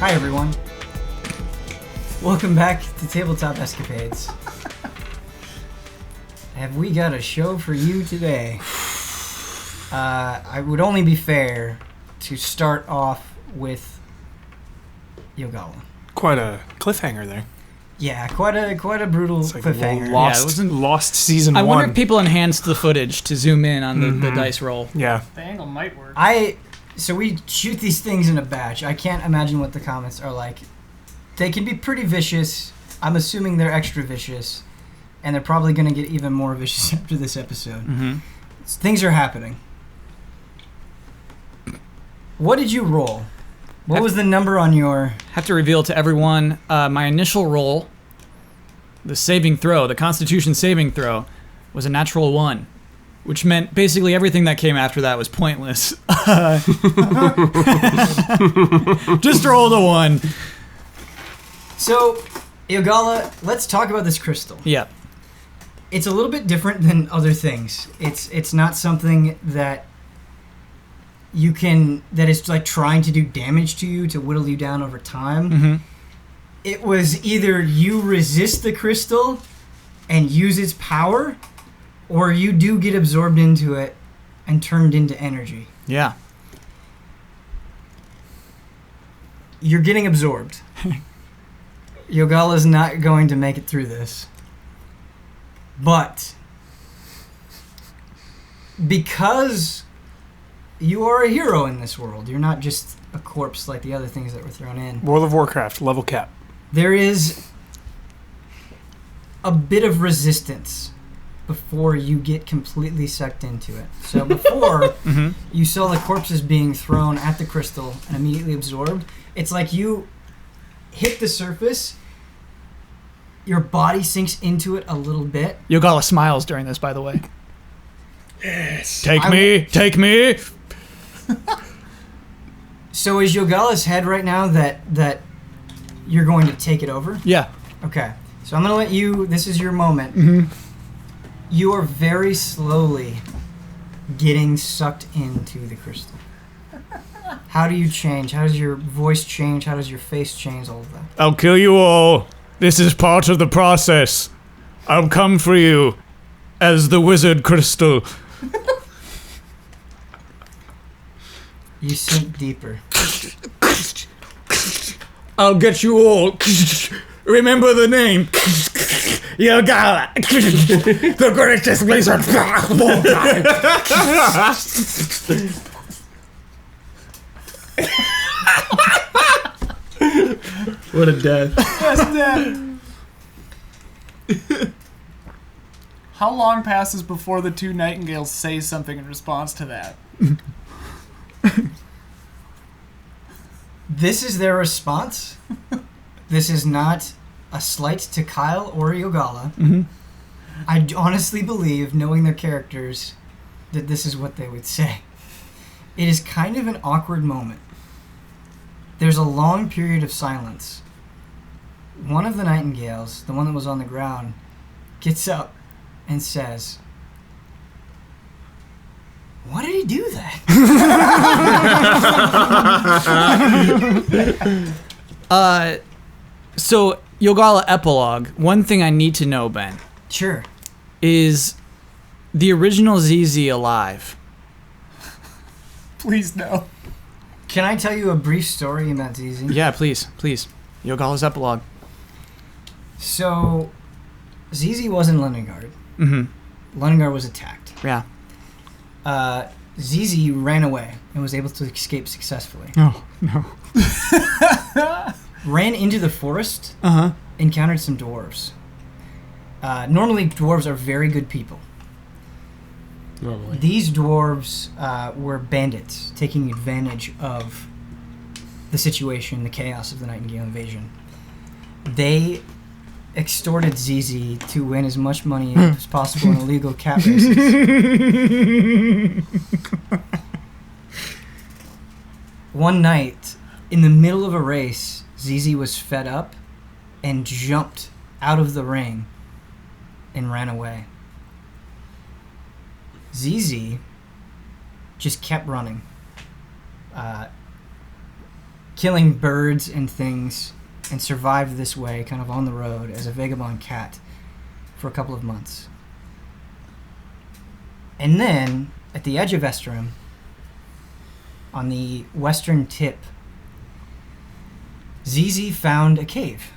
Hi everyone. Welcome back to Tabletop Escapades. Have we got a show for you today? I would only be fair to start off with Yogala. Quite a cliffhanger there. Yeah, quite a brutal It's like cliffhanger. Lost season 1. I wonder if people enhanced the footage to zoom in on the dice roll. Yeah. The angle might work. So we shoot these things in a batch. I can't imagine what the comments are like. They can be pretty vicious. I'm assuming they're extra vicious. And they're probably going to get even more vicious after this episode. Mm-hmm. Things are happening. What did you roll? What was the number on your... Have to reveal to everyone my initial roll, the Constitution saving throw, was a natural 1. Which meant basically everything that came after that was pointless. Just roll the 1. So, Yogala, let's talk about this crystal. Yeah. It's a little bit different than other things. It's not something that that is like trying to do damage to you to whittle you down over time. Mm-hmm. It was either you resist the crystal and use its power, or you do get absorbed into it and turned into energy. Yeah. You're getting absorbed. Yogala's not going to make it through this. But because you are a hero in this world, you're not just a corpse like the other things that were thrown in. World of Warcraft, level cap. There is a bit of resistance before you get completely sucked into it. So before you saw the corpses being thrown at the crystal and immediately absorbed, it's like you hit the surface, your body sinks into it a little bit. Yogala smiles during this, by the way. Yes. Take me! So is Yogala's head right now that you're going to take it over? Yeah. Okay. So I'm going to let you, this is your moment. Mm-hmm. You are very slowly getting sucked into the crystal. How do you change? How does your voice change? How does your face change? All of that. I'll kill you all. This is part of the process. I'll come for you as the wizard crystal. You sink deeper. I'll get you all. Remember the name. Yogala. The greatest wizard of all time. What a death. That's dead. How long passes before the two nightingales say something in response to that? This is their response. This is not a slight to Kyle or Yogala. Mm-hmm. I honestly believe, knowing their characters, that this is what they would say. It is kind of an awkward moment. There's a long period of silence. One of the nightingales, the one that was on the ground, gets up and says, "Why did he do that?" So, Yogala Epilogue, one thing I need to know, Ben, Sure. is the original ZZ alive? Please no. Can I tell you a brief story about ZZ? Yeah, please. Yogala's Epilogue. So, ZZ was in Londonguard. Mm-hmm. Londonguard was attacked. Yeah. ZZ ran away and was able to escape successfully. Oh, no. Ran into the forest, Uh-huh. encountered some dwarves. Normally, dwarves are very good people. Normally. These dwarves were bandits, taking advantage of the situation, the chaos of the Nightingale invasion. They extorted ZZ to win as much money as possible in illegal cat races. One night, in the middle of a race, ZZ was fed up and jumped out of the ring and ran away. ZZ just kept running. killing birds and things and survived this way, kind of on the road, as a vagabond cat for a couple of months. And then, at the edge of Esterum, on the western tip, Zizi found a cave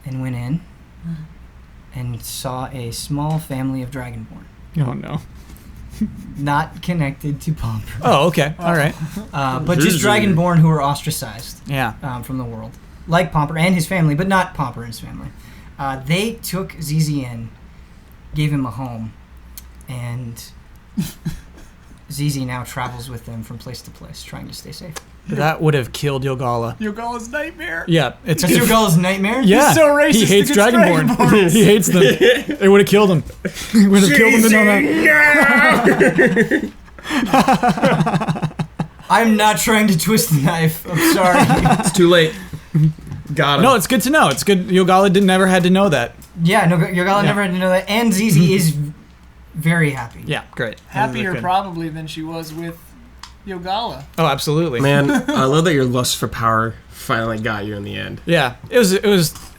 and went in and saw a small family of Dragonborn. Oh, no. Not connected to Pomper. Oh, okay. All right. But just Dragonborn who were ostracized Yeah. from the world. Like Pomper and his family, but not Pomper and his family. They took Zizi in, gave him a home, and Zizi now travels with them from place to place, trying to stay safe. That would have killed Yogala. Yogala's nightmare. Yeah. It's That's Yogala's nightmare? Yeah. He's so racist He hates against Dragonborn. Dragonborns. He hates them. It would have killed him. It would have killed him to know that. I'm not trying to twist the knife. I'm sorry. It's too late. Got him. No, it's good to know. It's good. Yogala never had to know that. Yeah, no, Yogala never had to know that. And Zizi is very happy. Yeah, great. Happier Good. probably than she was with Yogala. Oh, absolutely. Man, I love that your lust for power finally got you in the end. Yeah, it was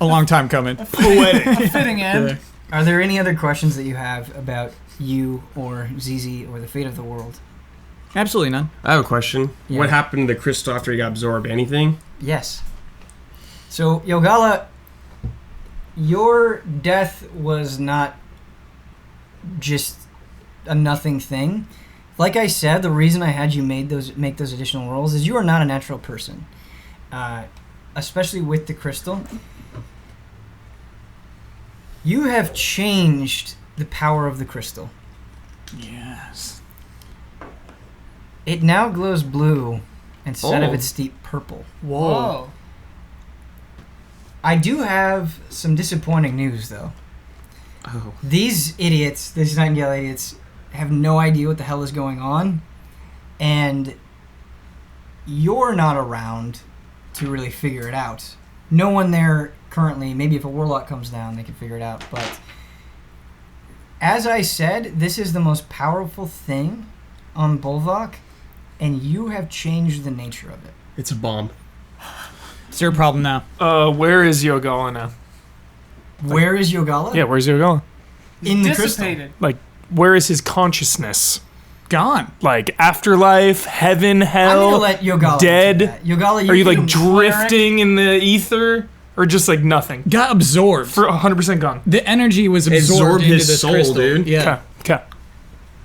a long time coming. Poetic. A fitting end. Are there any other questions that you have about you or Zizi or the fate of the world? Absolutely none. I have a question. Yeah. What happened to the crystal after he got absorbed? Anything? Yes. So, Yogala, your death was not just a nothing thing. Like I said, the reason I had you make those additional rolls is you are not a natural person, especially with the crystal. You have changed the power of the crystal. Yes. It now glows blue instead of Oh. its deep purple. Whoa. I do have some disappointing news, though. Oh. These idiots, these Nightingale idiots, have no idea what the hell is going on, and you're not around to really figure it out. No one there currently. Maybe if a warlock comes down, they can figure it out. But as I said, this is the most powerful thing on Bolvok, and you have changed the nature of it. It's a bomb. It's your problem now. Where is Yogala now? Where is Yogala? Yeah, where's Yogala? In the crystal. Dissipated. Where is his consciousness? Gone. Like afterlife, heaven, I'm hell, gonna let Yogala dead? do that. Yogala, Are you like can- drifting in the ether, or just like nothing? Got absorbed. For 100% gone. The energy was absorbed Absorbed into his this soul, crystal. dude. Yeah. Okay.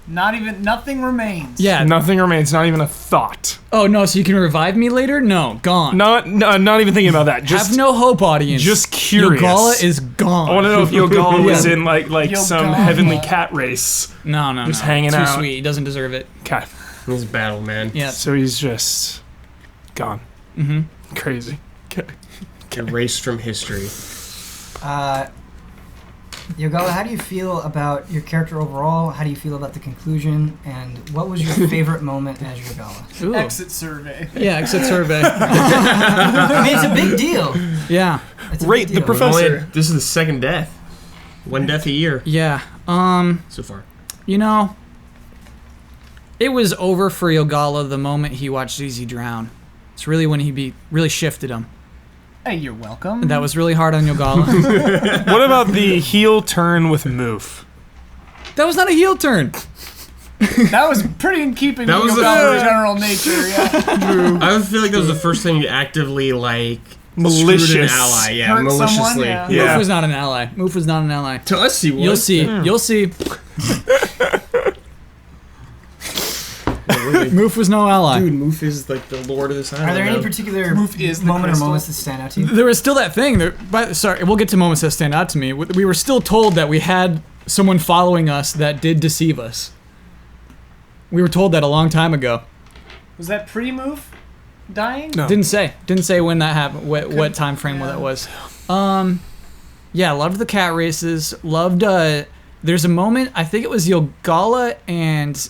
Nothing remains. Yeah. Nothing remains. Not even a thought. Oh no, so you can revive me later? No, gone. Not even thinking about that. Just Have no hope, audience. just curious. Yogala is gone. I want to know if Yogala was in like some Yogala. heavenly cat race. No, Just hanging Too out. sweet. He doesn't deserve it. Okay. He's battle, man. Yeah. So he's just gone. Mm-hmm. Crazy. Okay. Erased from history. Yogala, how do you feel about your character overall? How do you feel about the conclusion? And what was your favorite moment as Yogala? Ooh. Exit survey. Yeah, exit survey. I mean, it's a big deal. Yeah. It's a Rate big the deal. professor. Only- this is the second death. One death a year Yeah. so far. You know, it was over for Yogala the moment he watched Zizi drown. It's really when he really shifted him. Hey, you're welcome. That was really hard on Yogala. What about the heel turn with Moof? That was not a heel turn. That was pretty in keeping That with was Yogala's general nature, yeah. I would feel like that was the first thing you actively like Malicious. screwed an ally. Yeah, Hurt someone, maliciously. yeah. Yeah. Moof was not an ally. Moof was not an ally. To us, he was. You'll see. You'll see. Moof was no ally. Dude, Moof is like the lord of this island. Are there any now. particular Moof is the moment or crystal. moments that stand out to you? There was still that thing. Sorry, we'll get to moments that stand out to me. We were still told that we had someone following us that did deceive us. We were told that a long time ago. Was that pre-move? Dying? No. Didn't say when that happened. What time frame yeah. that was. Yeah, loved the cat races. Loved. There's a moment. I think it was Yogala and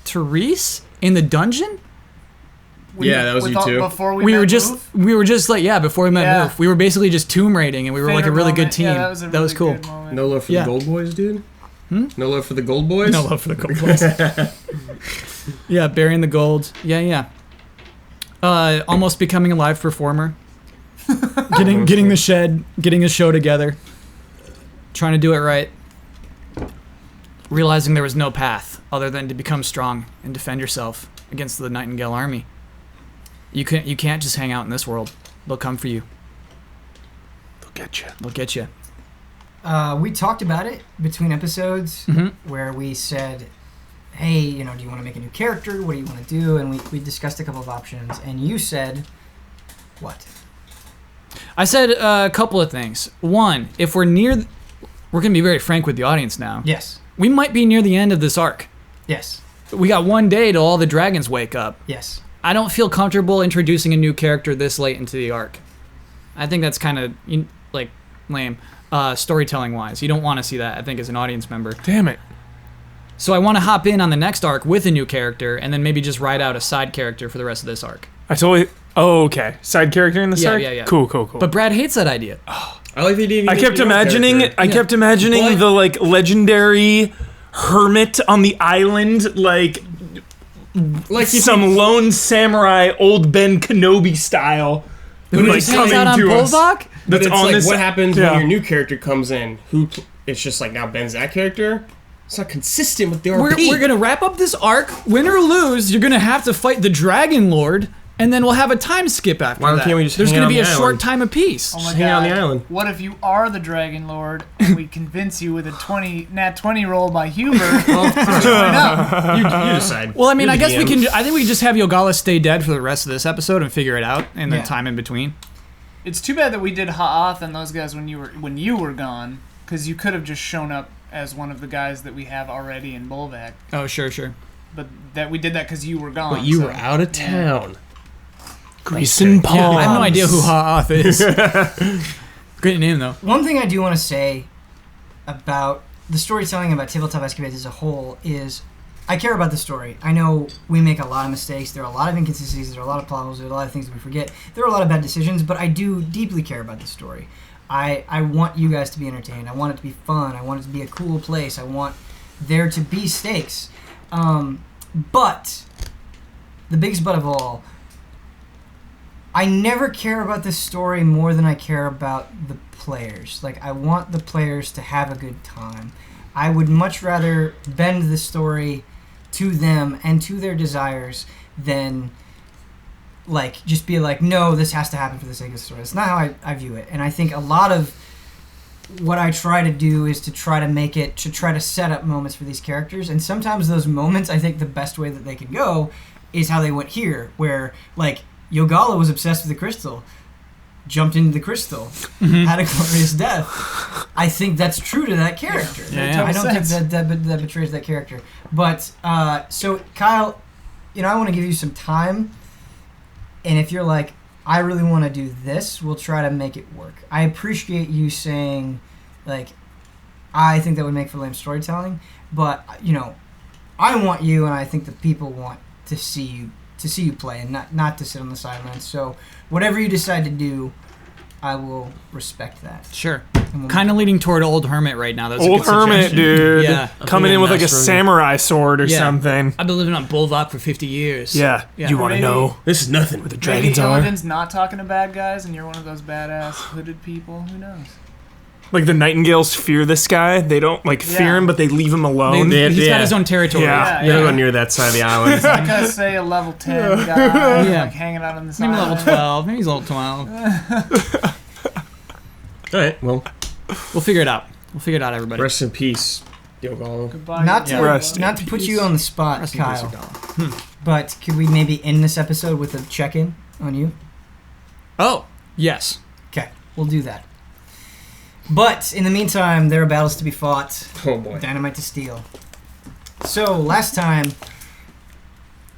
Therese in the dungeon. Yeah, that was you too. Before we We met were just before we met Yeah. Moof. We were basically just tomb raiding, and we were like a Favorite really good moment. team. Yeah, that was, a really cool. good moment. No love for Yeah. the gold boys, dude? Hmm? No love for the gold boys? No love for the gold boys. Yeah, burying the gold. Yeah. Almost becoming a live performer. Getting the shed, getting a show together. Trying to do it right. Realizing there was no path other than to become strong and defend yourself against the Nightingale army. You can't just hang out in this world. They'll come for you. They'll get you. They'll get you. We talked about it between episodes Mm-hmm. where we said, hey, do you want to make a new character? What do you want to do? And we discussed a couple of options. And you said, what? I said a couple of things. One, if we're going to be very frank with the audience now. Yes. We might be near the end of this arc. Yes. We got one day till all the dragons wake up. Yes. I don't feel comfortable introducing a new character this late into the arc. I think that's kind of lame, storytelling wise. You don't want to see that, I think, as an audience member. Damn it. So I want to hop in on the next arc with a new character, and then maybe just ride out a side character for the rest of this arc. Oh, okay. Side character in the Yeah, arc? yeah. Cool. But Brad hates that idea. I like the idea. I kept imagining But- the legendary hermit on the island, like some lone samurai, old Ben Kenobi style. Who just hangs out on Bulldog? But That's it's on like, this- what happens yeah. when your new character comes in? It's just like now Ben's that character. It's not consistent with the We're RP. going to wrap up this arc. Win or lose, you're going to have to fight the Dragon Lord, and then we'll have a time skip after Why that. can't we just There's hang going to out be on a the short island? time apiece. Oh my hang out on god. the island. What if you are the Dragon Lord and we convince you with a nat 20 roll by Huber? No. You decide. Well, I mean, You're I the guess we DM. can. I think we can just have Yogala stay dead for the rest of this episode and figure it out in the Yeah. time in between. It's too bad that we did Ha'ath and those guys when you were gone, because you could have just shown up as one of the guys that we have already in Bolvac. Oh, sure. But that we did that because you were gone. But you so- were out of town. Greason Palms. I have no idea who Ha'ath is. Great name, though. One thing I do want to say about the storytelling about Tabletop Escapades as a whole is I care about the story. I know we make a lot of mistakes. There are a lot of inconsistencies. There are a lot of plot holes. There are a lot of things that we forget. There are a lot of bad decisions, but I do deeply care about the story. I want you guys to be entertained. I want it to be fun. I want it to be a cool place. I want there to be stakes. But the biggest but of all, I never care about the story more than I care about the players. Like, I want the players to have a good time. I would much rather bend the story to them and to their desires than just be like, no, this has to happen for the sake of the story. It's not how I view it. And I think a lot of what I try to do is to try to set up moments for these characters. And sometimes those moments, I think the best way that they can go is how they went here, where, Yogala was obsessed with the crystal, jumped into the crystal, had a glorious death. I think that's true to that character. Yeah. I don't Sense. think that betrays that character. But, so, Kyle, I want to give you some time. And if you're like, I really want to do this, we'll try to make it work. I appreciate you saying, I think that would make for lame storytelling. But, I want you, and I think the people want to see you play and not to sit on the sidelines. So whatever you decide to do, I will respect that. Sure. And we'll Kind of leaning toward Old Hermit right now. That's a Old good hermit, suggestion. dude. Yeah. Coming in with like a Master. samurai sword or Yeah. something. I've been living on Bulldog for 50 years. Yeah. Yeah. You want to Maybe- know This is nothing. where the Maybe dragons are? Illidan's not talking to bad guys and you're one of those badass hooded people. Who knows? Like the Nightingales fear this guy. They don't fear Yeah. him, but they leave him alone. They- He's got yeah. his own territory. Yeah. You don't go near that side of the island. Like I say, a level 10 guy, Yeah. hanging out on the Maybe side. level 12. Maybe he's level 12. All right. Well, We'll figure it out. We'll figure it out, everybody. rest in peace, Yogala. Goodbye. Not to Yeah. Rest not to put you on the spot, Rest in peace, Kyle, Yogala. but could we maybe end this episode with a check-in on you? Oh, yes. Okay, we'll do that. But in the meantime, there are battles to be fought. Oh boy. Dynamite to steal. So last time,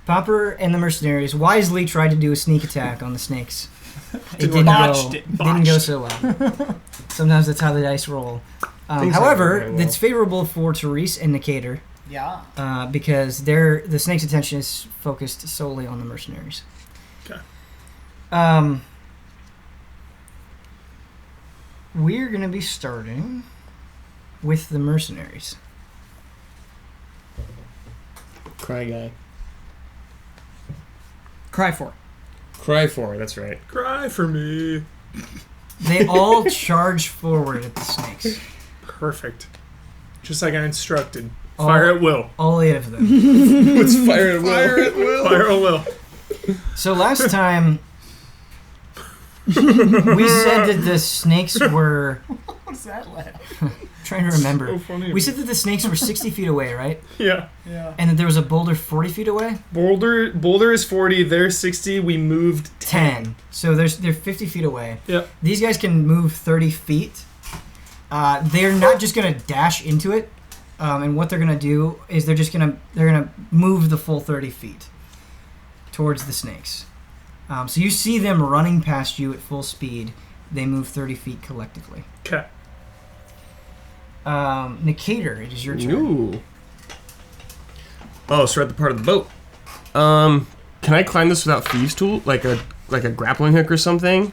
Popper and the mercenaries wisely tried to do a sneak attack on the snakes. It Botched didn't go so well. Sometimes that's how the dice roll. Things don't However, go very well. it's favorable for Therese and Nicator Yeah. because the snake's attention is focused solely on the mercenaries. Okay. We're going to be starting with the mercenaries. Cry guy. Cry for. Cry for it. That's right. Cry for me. They all charge forward at the snakes. Perfect. Just like I instructed. All- Fire at will. All 8 of them. Let's fire at will. Fire at will. Fire at will. So last time, we said that the snakes were... What's that laugh? trying to remember. So funny. We said that the snakes were 60 feet away, right? Yeah. Yeah. And that there was a boulder 40 feet away? Boulder is 40. They're 60. We moved 10. So they're 50 feet away. Yep. These guys can move 30 feet. They're not just going to dash into it. And what they're going to do is they're gonna move the full 30 feet towards the snakes. So you see them running past you at full speed. They move 30 feet collectively. Okay. Nicator, it is your turn. Ooh. Oh, so we're at the part of the boat. Can I climb this without thieves' tool, like a grappling hook or something?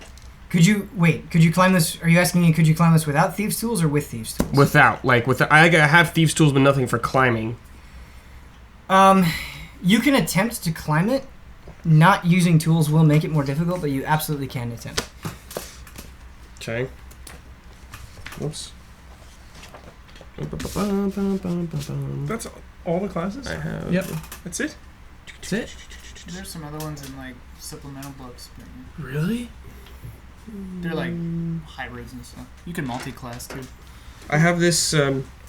Could you climb this? Are you asking me? Could you climb this without thieves' tools or with thieves' tools? Without, I have thieves' tools, but nothing for climbing. You can attempt to climb it. Not using tools will make it more difficult, but you absolutely can attempt. Okay. Whoops. That's all the classes? I have. Yep. That's it? That's it. There's some other ones in like supplemental books, but Really? they're like hybrids and stuff. You can multi-class too. I have this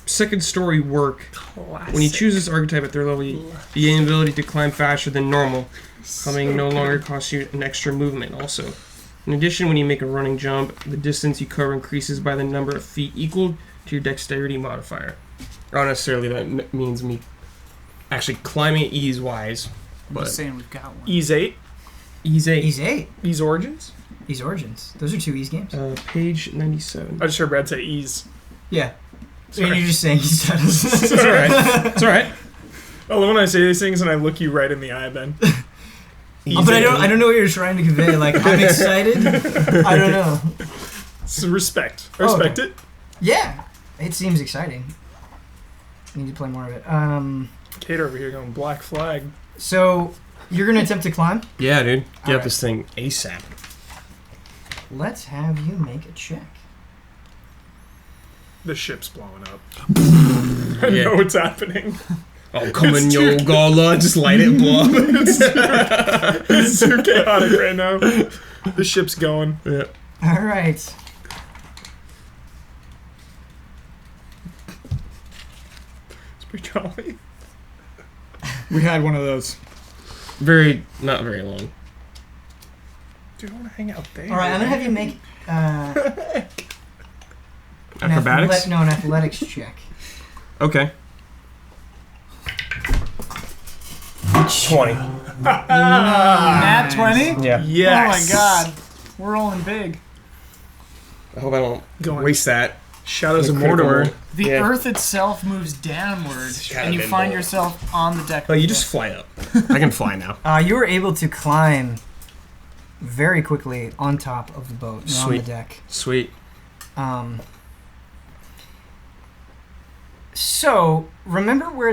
second story work. Classic. When you choose this archetype at their level, you gain the ability to climb faster than normal. Climbing no longer costs you an extra movement also. In addition, when you make a running jump, the distance you cover increases by the number of feet equal to your dexterity modifier. Not necessarily that means me actually climbing ease-wise, I'm but just saying we've got one. Ease 8? ease 8. Ease 8. Ease Origins? Ease Origins. Those are 2 Ease games. Page 97. I just heard Brad say Ease. Yeah. Sorry. And you're just saying Ease status. It's alright. It's alright. I love when I say these things and I look you right in the eye, Ben. But I don't know what you're trying to convey. Like, I'm excited. I don't know. So respect. I respect it. Yeah. It seems exciting. I need to play more of it. Kate over here going Black Flag. So, you're going to attempt to climb? Yeah, dude. Get Alright. up this thing ASAP. Let's have you make a check. The ship's blowing up. I Yeah. know what's happening. Oh, come on, Yogala. Just light it, blow up. It's too chaotic right now. The ship's going. Yeah. All right. It's pretty jolly. We had one of those. Not very long. Dude, I want to hang out there. All right, I'm going to have you make an Acrobatics? an athletics check. Okay. 20. Nat 20? Yeah. Yes. Oh my god. We're rolling big. I hope I don't Going. waste that. Shadows of Critical Mordor. roll. The Yeah. earth itself moves downward, Kinda and you been find bold. yourself on the deck. Oh, of you the just ship. fly up. I can fly now. You were able to climb very quickly on top of the boat, and on the Sweet. deck. Sweet. So, remember where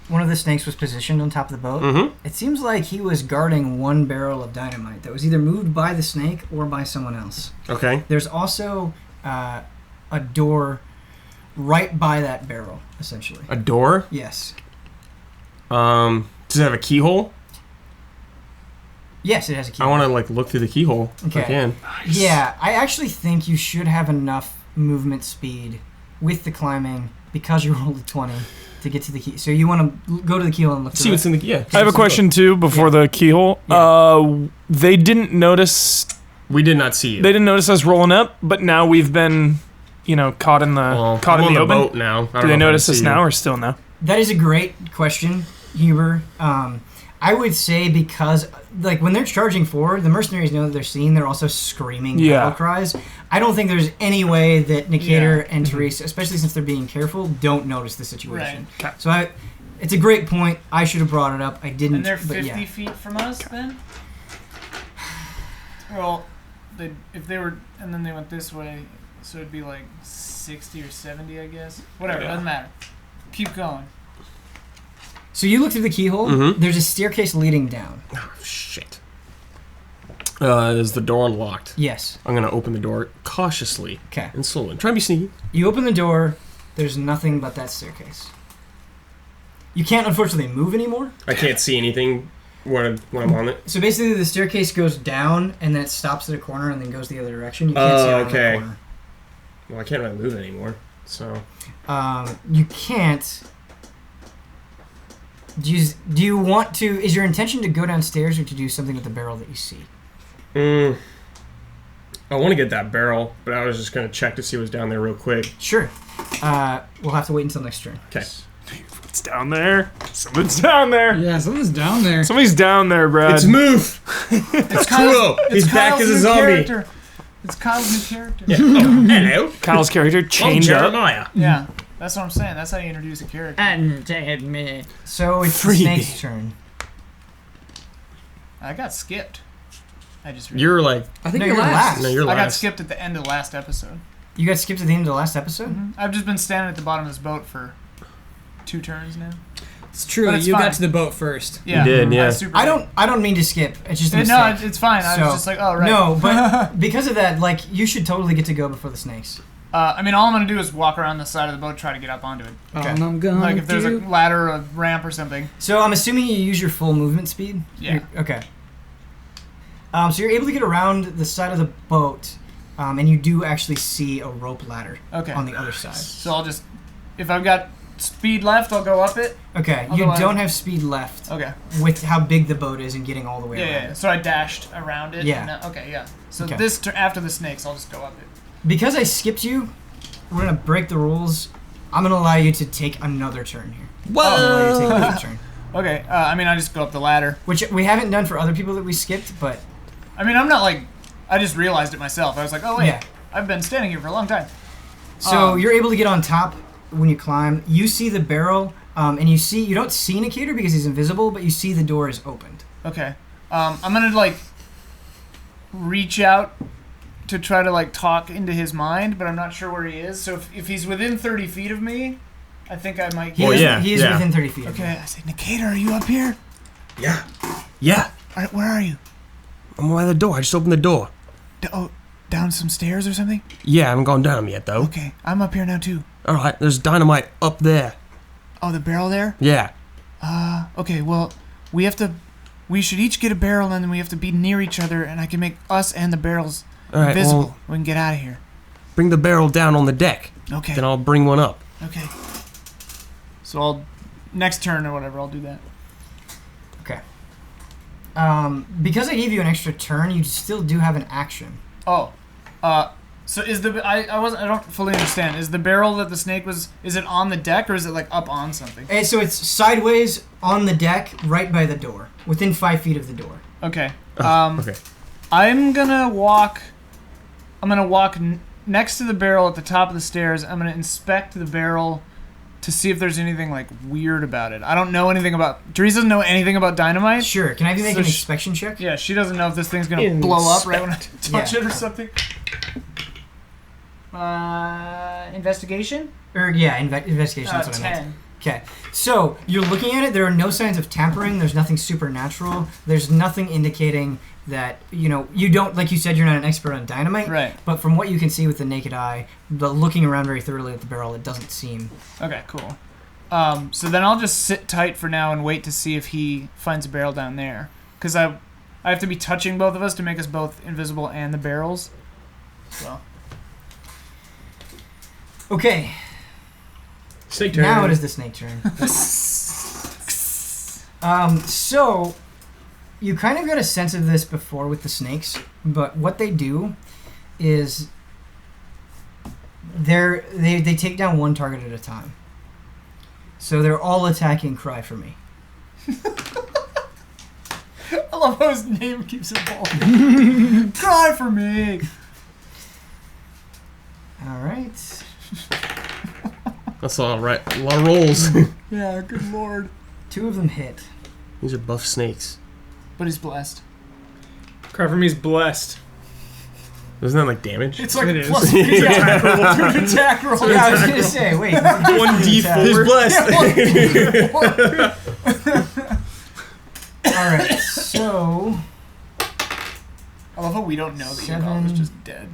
one of the snakes was positioned on top of the boat? Mm-hmm. It seems like he was guarding one barrel of dynamite that was either moved by the snake or by someone else. Okay. There's also a door right by that barrel, essentially. A door? Yes. Does it have a keyhole? Yes, it has a key. I want to look through the keyhole if I Okay. can. Yeah, I actually think you should have enough movement speed with the climbing because you rolled a 20 to get to the key. So you want to go to the keyhole and look See through what's it? in the yeah. I have a question too before the keyhole. They didn't notice. We did not see you. They didn't notice us rolling up, but now we've been, caught in the I'm in on the the open. boat now. Do they notice us now or still no? That is a great question, Huber. I would say because, when they're charging forward, the mercenaries know that they're seen. They're also screaming battle cries. I don't think there's any way that Nicator and Therese, especially since they're being careful, don't notice the situation. Right. So it's a great point. I should have brought it up. I didn't. And they're but 50 yeah. feet from us then? Well, if they were, and then they went this way, so it'd be 60 or 70, I guess. Whatever, doesn't matter. Keep going. So you look through the keyhole. Mhm. There's a staircase leading down. Oh, shit. Is the door unlocked? Yes. I'm gonna open the door cautiously Okay. and slowly. Try and be sneaky. You open the door. There's nothing but that staircase. You can't, unfortunately, move anymore. I can't see anything when I'm on it. So basically, the staircase goes down, and then it stops at a corner, and then goes the other direction. You can't see around okay. the corner. Well, I can't really move anymore, so... You can't... Do you want to... Is your intention to go downstairs or to do something with the barrel that you see? I want to get that barrel, but I was just going to check to see what's down there real quick. Sure. We'll have to wait until next turn. Okay. It's down there. Someone's down there. Yeah, something's down there. Somebody's down there, Brad. It's Move! It's Crow! He's back Kyle's as a new zombie. character. It's Kyle's new character. Yeah. Oh, hello. Kyle's character chained up. Jeremiah. Yeah, that's what I'm saying. That's how you introduce a character. Undead me. So it's the Freebie. snake's turn. I got skipped. I just You're like... I think No, you're you're last. last. No, you're I got last. skipped at the end of the last episode. You got skipped at the end of the last episode? I've just been standing at the bottom of this boat for 2 turns now. It's true. But it's You fine. got to the boat first. Yeah, did, yeah. I don't mean to skip. It's just a mistake. No, it's fine. I So- was just like, oh right. No, but because of that, like, you should totally get to go before the snakes. I mean, all I'm gonna do is walk around the side of the boat, try to get up onto it. Okay. And I'm gonna Like if there's a do... ladder or a ramp or something. So I'm assuming you use your full movement speed? Yeah. Okay. So you're able to get around the side of the boat, and you do actually see a rope ladder Okay. on the other side. So I'll just, if I've got speed left, I'll go up it. Okay, I'll you go out. don't have speed left Okay. with how big the boat is and getting all the way Yeah, around yeah. it. So I dashed around it. Yeah. and now- okay, yeah. So Okay. after the snakes, I'll just go up it. Because I skipped you, we're going to break the rules. I'm going to allow you to take another turn here. I'm going to allow you to take another turn. Okay. I mean, I just go up the ladder. Which we haven't done for other people that we skipped, but... I mean, I'm not like, I just realized it myself. I was like, oh wait, Yeah. I've been standing here for a long time. So you're able to get on top when you climb. You see the barrel, and you don't see Nicator because he's invisible, but you see the door is opened. Okay. I'm gonna like reach out to try to like talk into his mind, but I'm not sure where he is. So if he's within 30 feet of me, I think I might. He Well, is, yeah, he is yeah. within 30 feet of you. Okay. I say, Nicator, are you up here? Yeah. Yeah. Where are you? I'm by the door. I just opened the door. Down some stairs or something? Yeah, I haven't gone down yet, though. Okay, I'm up here now too. Alright, there's dynamite up there. Oh, the barrel there? Yeah. Okay, well, we should each get a barrel and then we have to be near each other and I can make us and the barrels Alright, visible. well, We can get out of here. bring the barrel down on the deck. Okay. Then I'll bring one up. Okay. So I'll, next turn or whatever, I'll do that. Okay. Because I gave you an extra turn, you still do have an action. Oh, so is I don't fully understand. Is the barrel that the snake was, is it on the deck or is it like up on something? And so it's sideways on the deck, right by the door, within 5 feet of the door. Okay. Okay. I'm gonna walk next to the barrel at the top of the stairs. I'm gonna inspect the barrel to see if there's anything like weird about it. I don't know anything about. Teresa doesn't know anything about dynamite. Sure. Can I have you make So an sh- inspection check? Yeah, she doesn't know if this thing's gonna blow up right when I touch Yeah. it or something. Investigation? Or yeah, investigation. That's what I meant. 10. Okay. So you're looking at it. There are no signs of tampering. There's nothing supernatural. There's nothing indicating that you don't, like you said, you're not an expert on dynamite. Right. But from what you can see with the naked eye, but looking around very thoroughly at the barrel, it doesn't seem. Okay, cool. So then I'll just sit tight for now and wait to see if he finds a barrel down there. Because I have to be touching both of us to make us both invisible and the barrels. So. Okay. Snake turn. Now it is the snake turn. So you kind of got a sense of this before with the snakes, but what they do is they take down one target at a time. So they're all attacking Cry for Me. I love how his name keeps evolving. Cry for me! All right. That's all right. A lot of rolls. Yeah, good lord. 2 of them hit. These are buff snakes. But he's blessed. Cry for me's blessed. Isn't that like damage? It's like It is. plus 2 attack roll. 2 attack roll. Yeah, I was gonna say, wait. 1d4. He's blessed. All right, so don't know that Yogala is just dead.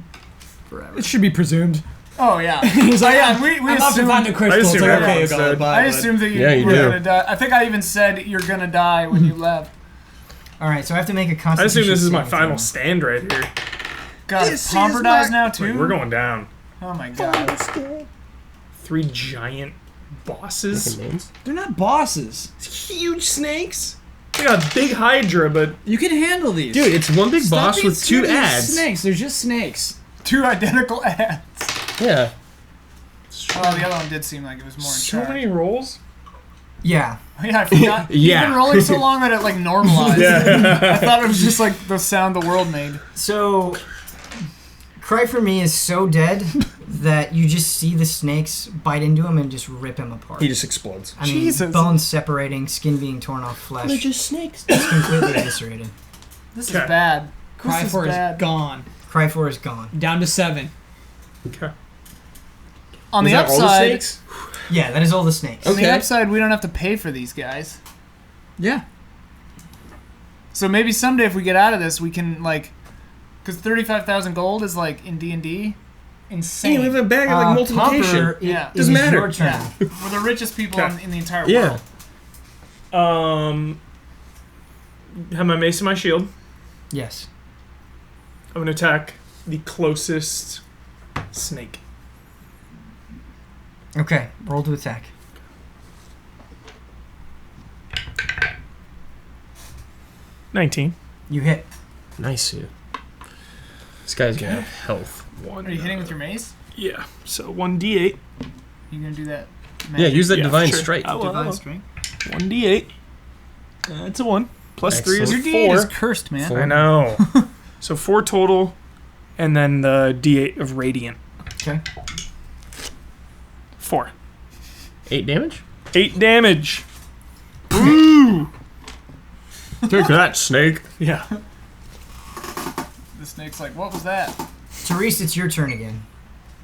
Forever. It should be presumed. Oh yeah. He's like, yeah, we I'm about to assumed, find the crystal. It's assume like, okay, everyone's Yogala, dead. bye. I bud. assumed that you Yeah, were you do. gonna die. I think I even said you're gonna die when you left. All right, so I have to make a I constitution. assume this is my saving final throw. stand right here. God, This Pomper is dies my- now Wait, too. we're going down. Oh my god. 3 giant bosses. Names? They're not bosses. Huge snakes. They got a big Hydra, but You can handle these. Dude, it's one big Stop boss being with 2 scared of these ads. Snakes. They're just snakes. 2 identical ads. Yeah. Oh, the other one did seem like it was more in so charge. many rolls. Yeah. Yeah, I forgot. Yeah. You've been rolling so long that it like normalized. I thought it was just like the sound the world made. So, Cry for Me is so dead that you just see the snakes bite into him and just rip him apart. He just explodes. I mean, Jesus. bones separating, skin being torn off, flesh just snakes. just completely eviscerated. This Okay. is bad. Cry This is for is bad. gone. Cry for is gone. Down to 7. Okay. On Is the that all the upside, snakes? Yeah, that is all the snakes. on the Okay. upside, we don't have to pay for these guys. Yeah. So maybe someday, if we get out of this, we can like, because 35,000 gold is like in D&D, insane. Hey, we have a bag of like multiplication. Pomper, Yeah. it Doesn't is matter. your turn. Yeah, we're the richest people Okay. in the entire Yeah. world. Have my mace and my shield. Yes. I'm gonna attack the closest snake. Okay, roll to attack. $19. You hit. Nice, dude. This guy's gonna have health. One. Are you hitting with your mace? Yeah. So 1d8. You gonna do that? Yeah, use that Yeah, divine sure. strike. I will, I Divine will. strength. 1d8. It's a 1. Plus 3 is Your Excellent. D8 is 4. cursed, man. Four. I know. So 4 total, and then the d8 of radiant. Okay. 4. 8 damage? 8 damage. Woo! Take that, snake. Yeah. The snake's like, what was that? Therese, it's your turn again.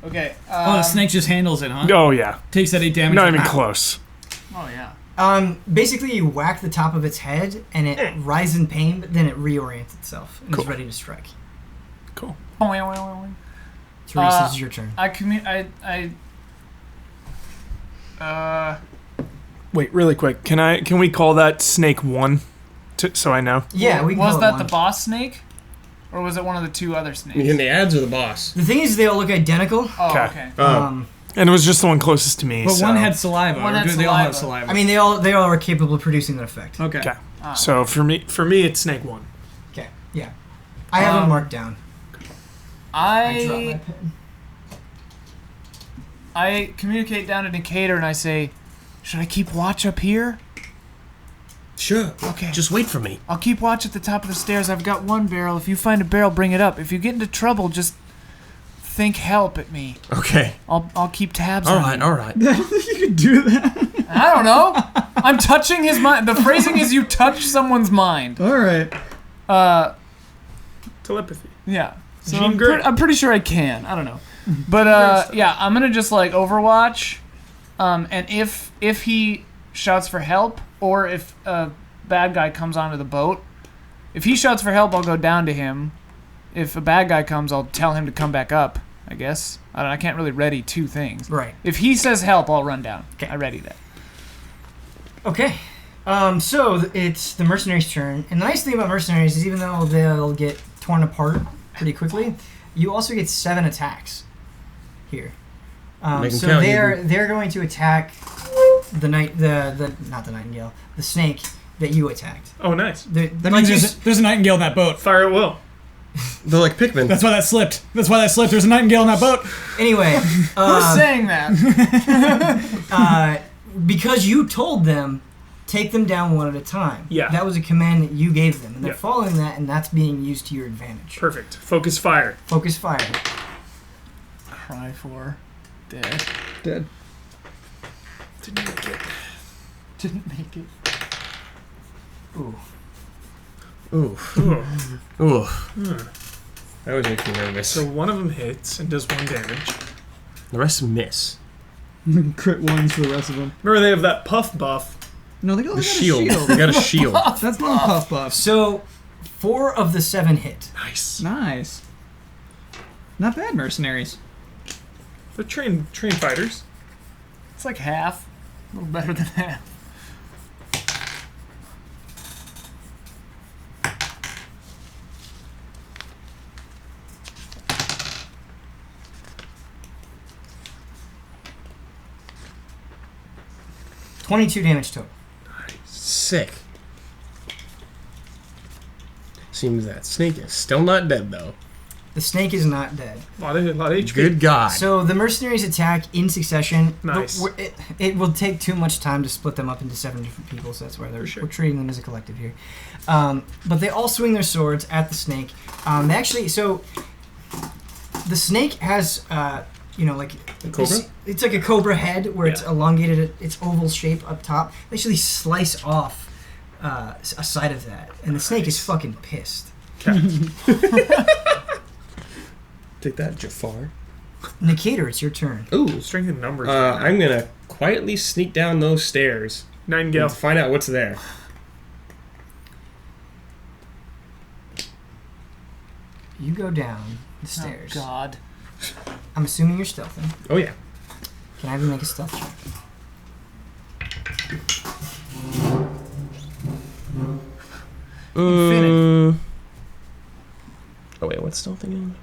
Okay. Oh, the snake just handles it, huh? Oh, yeah. Takes that 8 damage. Not even Ow. close. Oh yeah. Basically, you whack the top of its head, and it rises in pain, but then it reorients itself and Cool. is ready to strike. Cool. Therese, it's your turn. Wait, really quick. Can we call that snake 1? So I know. Yeah, we can Was call it that one. the boss snake, or was it one of the 2 other snakes? And the ads are the boss. The thing is, they all look identical. Oh, Okay. okay. And it was just the one closest to me. But so. one had saliva. One or had do they all have saliva. saliva? I mean, they all are capable of producing that effect. okay. Okay. Ah. So for me, it's snake 1. Okay, yeah. I have them Um, marked down. I dropped my I pen. I communicate down to Decatur and I say, should I keep watch up here? Sure. Okay. Just wait for me. I'll keep watch at the top of the stairs. I've got 1 barrel. If you find a barrel, bring it up. If you get into trouble, just think help at me. Okay. I'll keep tabs on you. All right. You could do that. I don't know. I'm touching his mind. The phrasing is you touch someone's mind. All right. Telepathy. Yeah. So Jean I'm, Grey. I'm pretty sure I can. I don't know. But yeah, I'm gonna just like Overwatch, and if he shouts for help or if a bad guy comes onto the boat, if he shouts for help, I'll go down to him. If a bad guy comes, I'll tell him to come back up. I guess I can't really ready 2 things. Right. If he says help, I'll run down. Okay. I ready that. Okay. So it's the mercenaries' turn, and the nice thing about mercenaries is even though they'll get torn apart pretty quickly, you also get 7 attacks here. Make 'em So count, they're going to attack the not the nightingale, the snake that you attacked. Oh, nice. That Like means you there's a nightingale in that boat. Fire at will. They're like Pikmin. That's why that slipped. There's a nightingale in that boat. Anyway, Who's saying that? because you told them, take them down one at a time. Yeah. That was a command that you gave them, and they're Yeah. following that, and that's being used to your advantage. Perfect. Focus fire. Focus fire. Cry for dead. Dead. Didn't make it. Didn't make it. Ooh. Ooh. Ooh. Ooh. That always makes me nervous. So one of them hits and does 1 damage. The rest miss. Crit 1s for the rest of them. Remember, they have that puff buff. No, they got The a shield. shield. They got a shield. That's not puff buff. So, 4 of the 7 hit. Nice. Nice. Not bad, mercenaries. They're trained fighters. It's like half. A little better than half. $22 damage total. Sick. Seems that snake is still not dead, though. The snake is not dead. A lot of HP. Good God. So the mercenaries attack in succession. Nice. But it will take too much time to split them up into 7 different people, so that's why we're treating them as a collective here. But they all swing their swords at the snake. They actually, so the snake has, like A cobra? It's like a cobra head where it's elongated at its oval shape up top. They actually slice off a side of that, and the snake is fucking pissed. Take that, Jafar. Nikator, it's your turn. Ooh. Strength in numbers. I'm gonna quietly sneak down those stairs 9 go. and find out what's there. You go down the stairs. Oh, God. I'm assuming you're stealthing. Oh yeah. Can I have you make a stealth check? Oh wait, what's stealth again?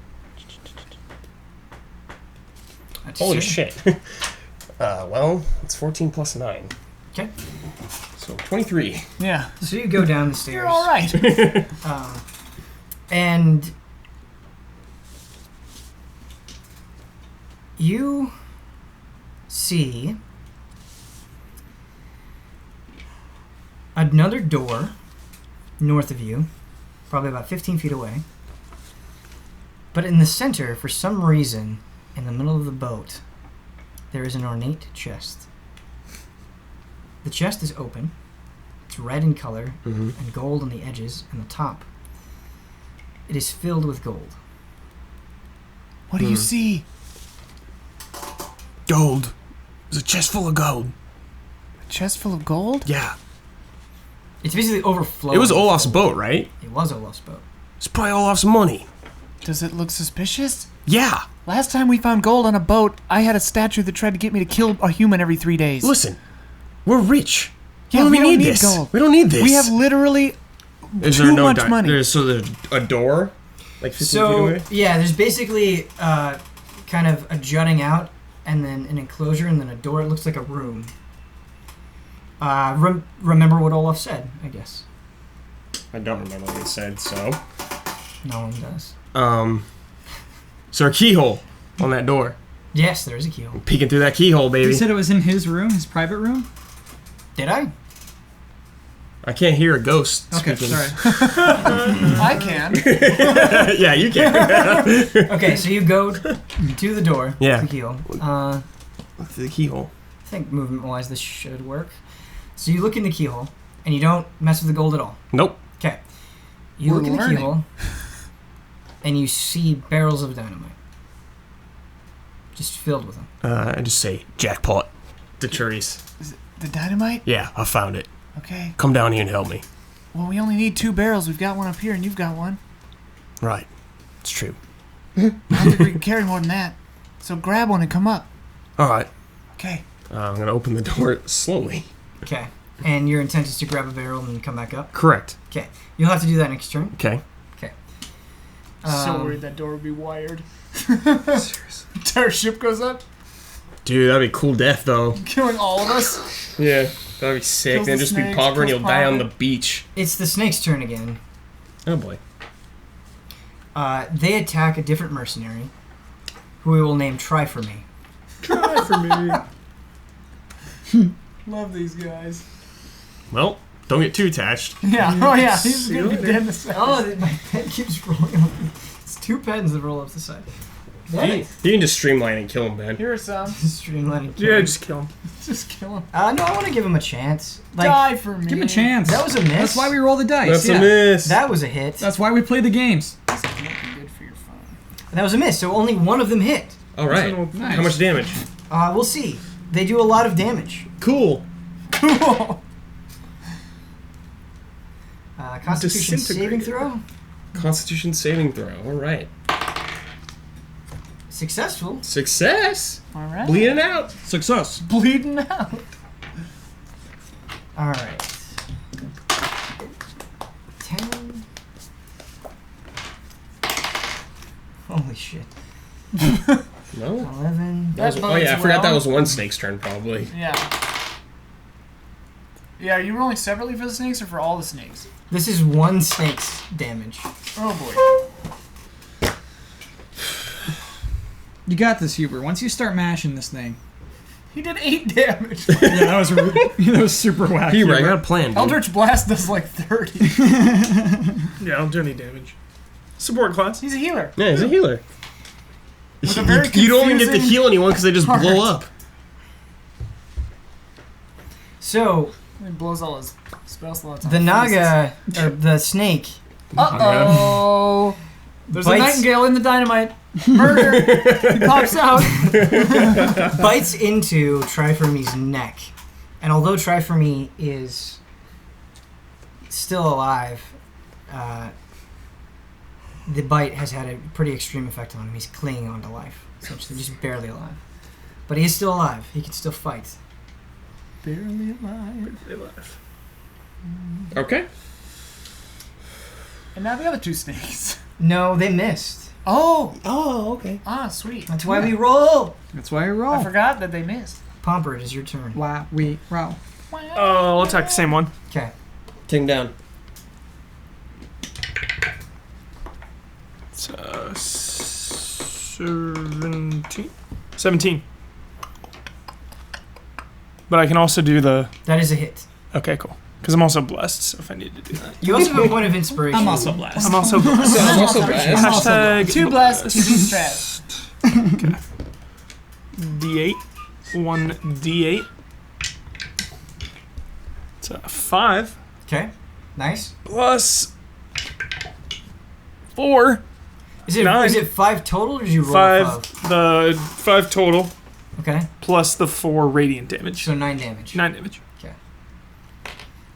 That's Holy your turn. shit. Well, it's 14 plus 9. Okay. So 23. Yeah. So you go down the stairs. You're all right. And you see another door north of you, probably about 15 feet away. But in the center, for some reason, in the middle of the boat, there is an ornate chest. The chest is open. It's red in color and gold on the edges and the top. It is filled with gold. What do you see? Gold. There's a chest full of gold. A chest full of gold? Yeah. It's basically overflowing. It was Olaf's boat, right? It was Olaf's boat. It's probably Olaf's money. Does it look suspicious? Yeah. Last time we found gold on a boat, I had a statue that tried to get me to kill a human every 3 days. Listen, we're rich. Yeah, we we don't need this. gold. We don't need this. We have literally too much money. There's a door, like 15 feet So, away. yeah, there's basically kind of a jutting out and then an enclosure and then a door. It looks like a room. Remember what Olaf said, I guess. I don't remember what he said, so. No one does. Is there a keyhole on that door? Yes, there is a keyhole. Peeking through that keyhole, baby. You said it was in his room, his private room? Did I? I can't hear a ghost Okay, speaking. sorry. I can. Yeah, you can. Okay, so you go to the door. Yeah. The keyhole. I Through the keyhole. think movement-wise this should work. So you look in the keyhole, and you don't mess with the gold at all. Nope. Okay. You We're look in the learning. keyhole, and you see barrels of dynamite. Just filled with them. I just say jackpot to Therese. The dynamite? Yeah, I found it. Okay. Come down here and help me. Well, we only need 2 barrels. We've got one up here, and you've got one. Right. It's true. I don't think we can carry more than that. So grab one and come up. All right. Okay. I'm going to open the door slowly. Okay. And your intent is to grab a barrel and then come back up? Correct. Okay. You'll have to do that next turn. Okay. So worried that door would be wired. Seriously. Our ship goes up, Dude, that'd be cool death, though. killing all of us. Yeah. That'd be sick. Kills Then the just be snakes, Pauper and kills you'll die on Pauper. the beach. It's the snake's turn again. Oh, boy. They attack a different mercenary, who we will name Try For Me. Try for me. Love these guys. Well, don't get too attached. Yeah. Oh yeah. He's See you gonna be later. dead in a second. Oh, my pen keeps rolling up. It's 2 pens that roll up the side. You can just streamline and kill him, Ben. Here are some. Streamlining. Yeah, just kill him. Just kill him. No, I want to give him a chance. Like, Die for me. Give him a chance. that was a miss. That's why we roll the dice. That's yeah. a miss. That was a hit. That's why we play the games. This is looking good for your phone. That was a miss. So only one of them hit. All right. Nice. How much damage? We'll see. They do a lot of damage. Cool. Cool. Constitution saving throw. Constitution saving throw. All right. Successful. Success. All right. Bleeding out. Success. Bleeding out. All right. 10. Holy shit. No. 11. That was, That oh yeah, I bodes forgot that well. was one snake's turn probably. Yeah. Yeah, are you rolling separately for the snakes or for all the snakes? This is one snake's damage. Oh boy. You got this, Huber. Once you start mashing this thing. He did 8 damage. Yeah, that was super wacky. Huber, I got a plan, dude. Eldritch Blast does like 30. Yeah, I don't do any damage. Support class. He's a healer. Yeah, he's a healer. With a very You don't even get to confusing heal anyone because they just part. blow up. So, He blows all his spell slots on the faces. Naga, or the snake, Uh-oh. There's a Bites- nightingale in the dynamite. Murder. He pops out. bites into Triforme's neck. And although Triforme is still alive, the bite has had a pretty extreme effect on him. He's clinging on to life, essentially, just barely alive. But he is still alive. He can still fight. Barely alive. They left. Okay. And now the other 2 snakes. No, they missed. Oh. Oh, okay. Ah, sweet. That's why we roll. That's why I I roll. forgot that they missed. Pomper, it is your turn. Why we roll. I'll attack the same one. Okay. Take him down. It's 17. But I can also do the... That is a hit. Okay, cool. Because I'm also blessed, so if I need to do that. You also have a point of inspiration. I'm also blessed. I'm also blessed. I'm also blessed. Hashtag 2 blasts, 2 strats. D8. 1 D8. It's a 5 Okay. Nice. plus 4. Is it 9. is it 5 total or did you roll 5. 5? The 5 total Okay. plus the 4 radiant damage. So 9 damage. 9 damage.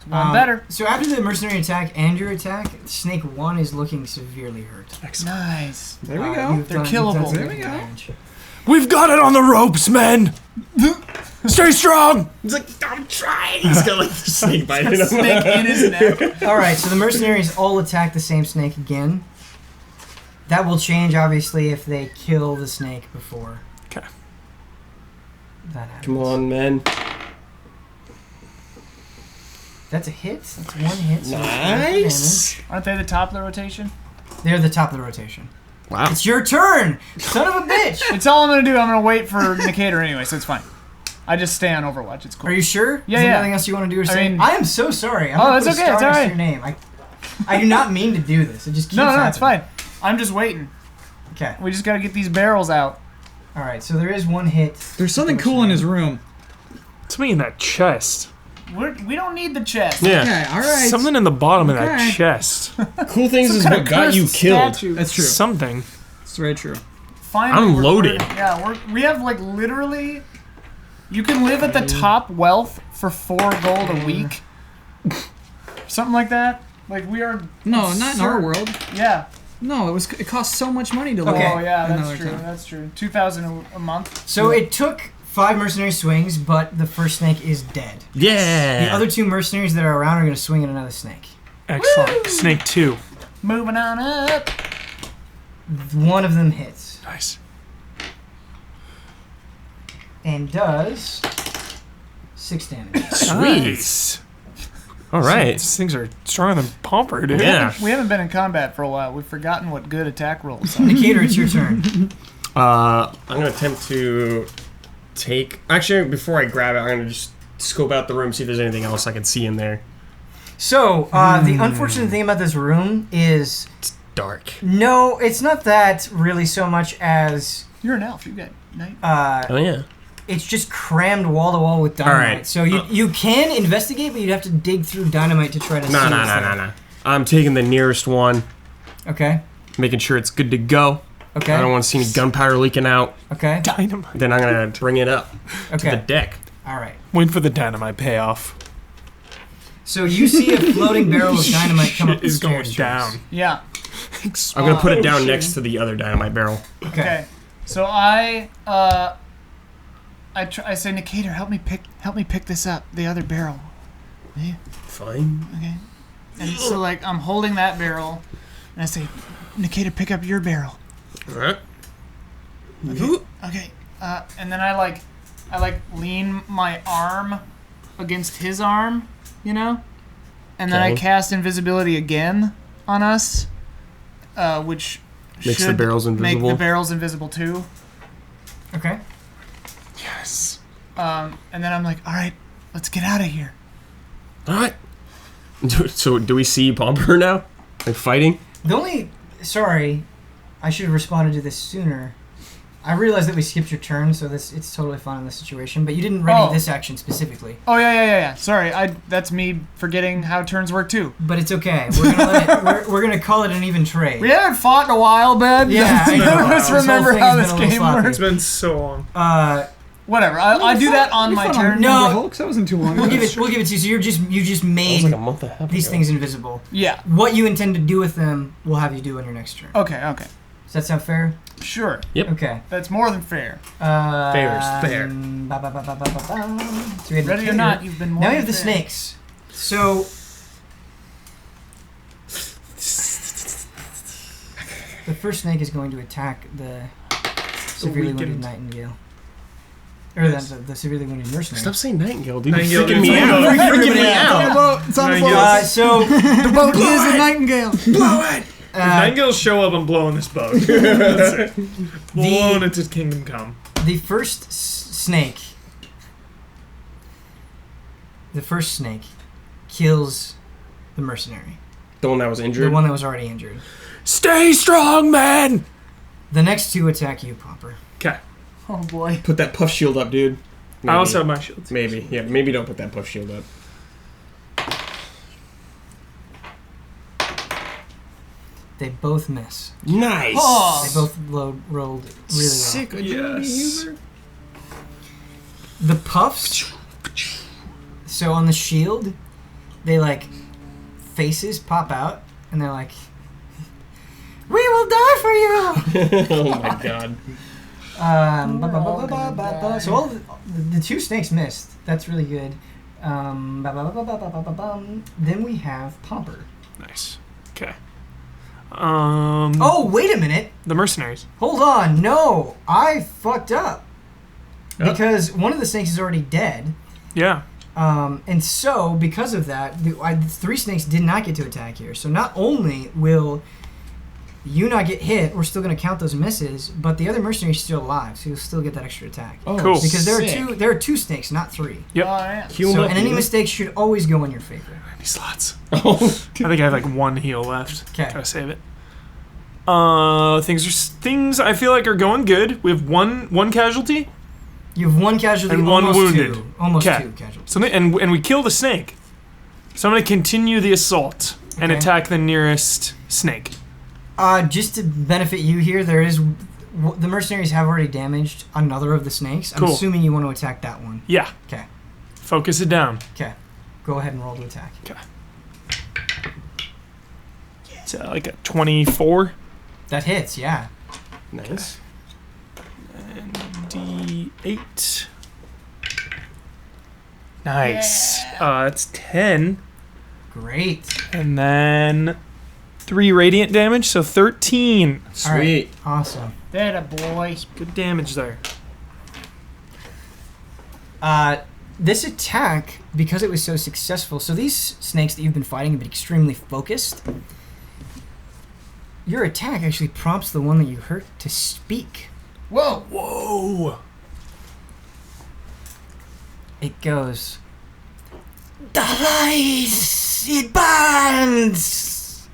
One better. So after the mercenary attack and your attack, Snake 1 is looking severely hurt. Excellent. Nice. There we go. You've They're you've killable. some There we go. damage. We've got it on the ropes, men! Stay strong! He's like, I'm trying. He's got like the snake biting him. Snake in his neck. Alright, so the mercenaries all attack the same snake again. That will change, obviously, if they kill the snake before. 'Kay. That happens. Come on, man. That's a hit. That's 1 hit. So Nice. Aren't they the top of the rotation? They're the top of the rotation. Wow. It's your turn! Son of a bitch! It's all I'm going to do. I'm going to wait for Nicator anyway, so it's fine. I just stay on Overwatch. It's cool. Are you sure? Yeah, Is there yeah. nothing else you want to do or say? mean- I am so sorry. I'm Oh, gonna that's put a okay, it's star next to alright. your name. I do not mean to do this. It just keeps No, happening. it's fine. I'm just waiting. Okay. We just got to get these barrels out. Alright, so there is 1 hit. There's something cool in his room. It's me in that chest. We don't need the chest. Yeah. Okay, all right. Something in the bottom of that Okay. chest. Cool things Some is kind what of got you cursed killed. statue. That's true. Something. It's very true. Finally, I'm we're- loaded. we have like literally. You can live at the top wealth for 4 gold a week. Something like that. Like we are. No, not in our world. Yeah. No, it cost so much money to live. Okay. Oh yeah, in that's another true. town. That's true. 2,000 a month. So it took 5 mercenary swings, but the first snake is dead. Yeah. The other 2 mercenaries that are around are going to swing at another snake. Excellent. Snake 2. Moving on up. One of them hits Nice. and does 6 damage. Sweet. All right. These things are stronger than Pomper, dude. Yeah. We haven't been in combat for a while. We've forgotten what good attack rolls are. Nicator, it's your turn. I'm gonna attempt to take. Actually, before I grab it, I'm gonna just scope out the room, see if there's anything else I can see in there. So, the unfortunate thing about this room is... It's dark. No, it's not that really so much as... You're an elf. You got night. Oh yeah. It's just crammed wall to wall with dynamite. Alright. So you can investigate, but you'd have to dig through dynamite to try to see what's there. No. I'm taking the nearest one, Okay. making sure it's good to go. Okay. I don't want to see any gunpowder leaking out. Okay. Dynamite. Then I'm gonna bring it up to the Okay. deck. All right. Wait for the dynamite payoff. So you see a floating barrel of dynamite come up the is stairs. going Truce. down. Yeah. I'm gonna put it down next to the other dynamite barrel. Okay. So I say, Nicator, help me pick this up, the other barrel. Yeah. Fine. Okay. And so like I'm holding that barrel, and I say, Nicator, pick up your barrel. Alright. Okay. And then I lean my arm against his arm, you know, and then I Okay. cast invisibility again on us, which Makes the should barrels make invisible. the barrels invisible too. Okay. Yes. And then I'm like, all right, let's get out of here. Alright. So do we see Pomper now? Like fighting? Sorry, I should have responded to this sooner. I realized that we skipped your turn, so it's totally fine in this situation. But you didn't ready this action specifically. Oh yeah. Sorry, that's me forgetting how turns work too. But it's okay. We're gonna we're gonna call it an even trade. We haven't fought in a while, Ben. Yeah, I know. None of us This whole remember thing how has this been a little game sloppy. works. It's been so long. Whatever. I do that on my turn. No. Hulk, that wasn't too long. We'll give it to you. So you just That was made like a month and a half these ago. things invisible. Yeah. What you intend to do with them, we'll have you do on your next turn. Okay. Does that sound fair? Sure. Okay. That's more than fair. Fair is fair. So we had Ready or Nicator. not, you've been more Now we than have the fair. snakes. So the first snake is going to attack the severely wounded weakened. nightingale. Or the severely wounded mercenary. Stop saying Nightingale, dude. Nightingale, You're freaking me dude. out. You're freaking me out. It's on the Nightingale. boat. So The boat is a nightingale. Blow it! Nightingales show up, I'm blowing this boat. That's it. Blowing it to Kingdom Come. the first snake kills the mercenary, The one that was the injured? one that was already injured. Stay strong, man! The next two attack you, Pomper. Okay. Oh boy. Put that puff shield up, dude. I also have my shield. Maybe. Yeah, maybe don't put that puff shield up. They both miss. Nice! Oh. They both rolled really well. Sick. Yes. The puffs. So on the shield, they like faces pop out, and they're like, "We will die for you." Oh my god. So all the two snakes missed. That's really good. Then we have Pomper. Nice. Okay. Oh, wait a minute. The mercenaries. Hold on. No, I fucked up. Yep. Because one of the snakes is already dead. Yeah. And so, because of that, the three snakes did not get to attack here. So not only will you not get hit, we're still going to count those misses, but the other mercenary is still alive, so you'll still get that extra attack. Oh, Cool. Because sick. there are two snakes, not three. Yep. Oh, yeah. Heal So, up, and any dude. mistakes should always go in your favor. Any slots. Oh, I think I have like one heal left. Okay. Gotta save it. Things I feel like are going good. We have one casualty. You have one casualty, And one almost wounded. two. Almost Okay. two casualties. Something, and we kill the snake. So I'm gonna continue the assault and Okay. attack the nearest snake. Just to benefit you here, the mercenaries have already damaged another of the snakes. I'm Cool. assuming you want to attack that one. Yeah. Okay. Focus it down. Okay. Go ahead and roll to attack. It's like a 24. That hits, yeah. nice. And D8. Nice. That's 10. Great. And then 3 radiant damage, so 13. All right. Sweet. Awesome. That a boy. Good damage there. This attack, because it was so successful, so these snakes that you've been fighting have been extremely focused. Your attack actually prompts the one that you hurt to speak. Whoa. Whoa. It goes, "The rice, it burns!"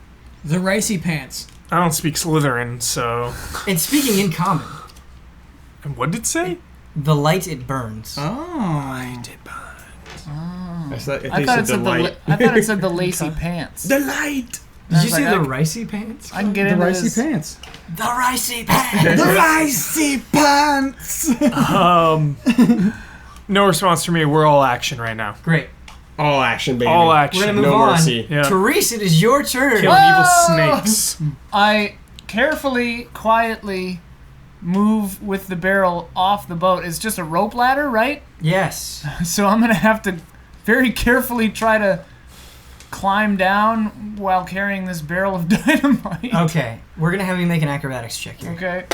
The ricey pants. I don't speak Slytherin, so. It's speaking in common. And what did it say? The light, it burns. Oh. Did burn. I thought I thought it said the lacy pants. The light. Did you I say was the like, ricey pants? I can get The into ricey this. pants. The ricey pants! The ricey pants. No response from me. We're all action right now. Great. All action, baby. All We're action. gonna move No on. mercy. Yeah. Therese, it is your turn. Killing evil snakes. I carefully, quietly move with the barrel off the boat. It's just a rope ladder, right? Yes. So I'm going to have to very carefully try to climb down while carrying this barrel of dynamite. Okay, we're gonna have you make an acrobatics check here. Okay.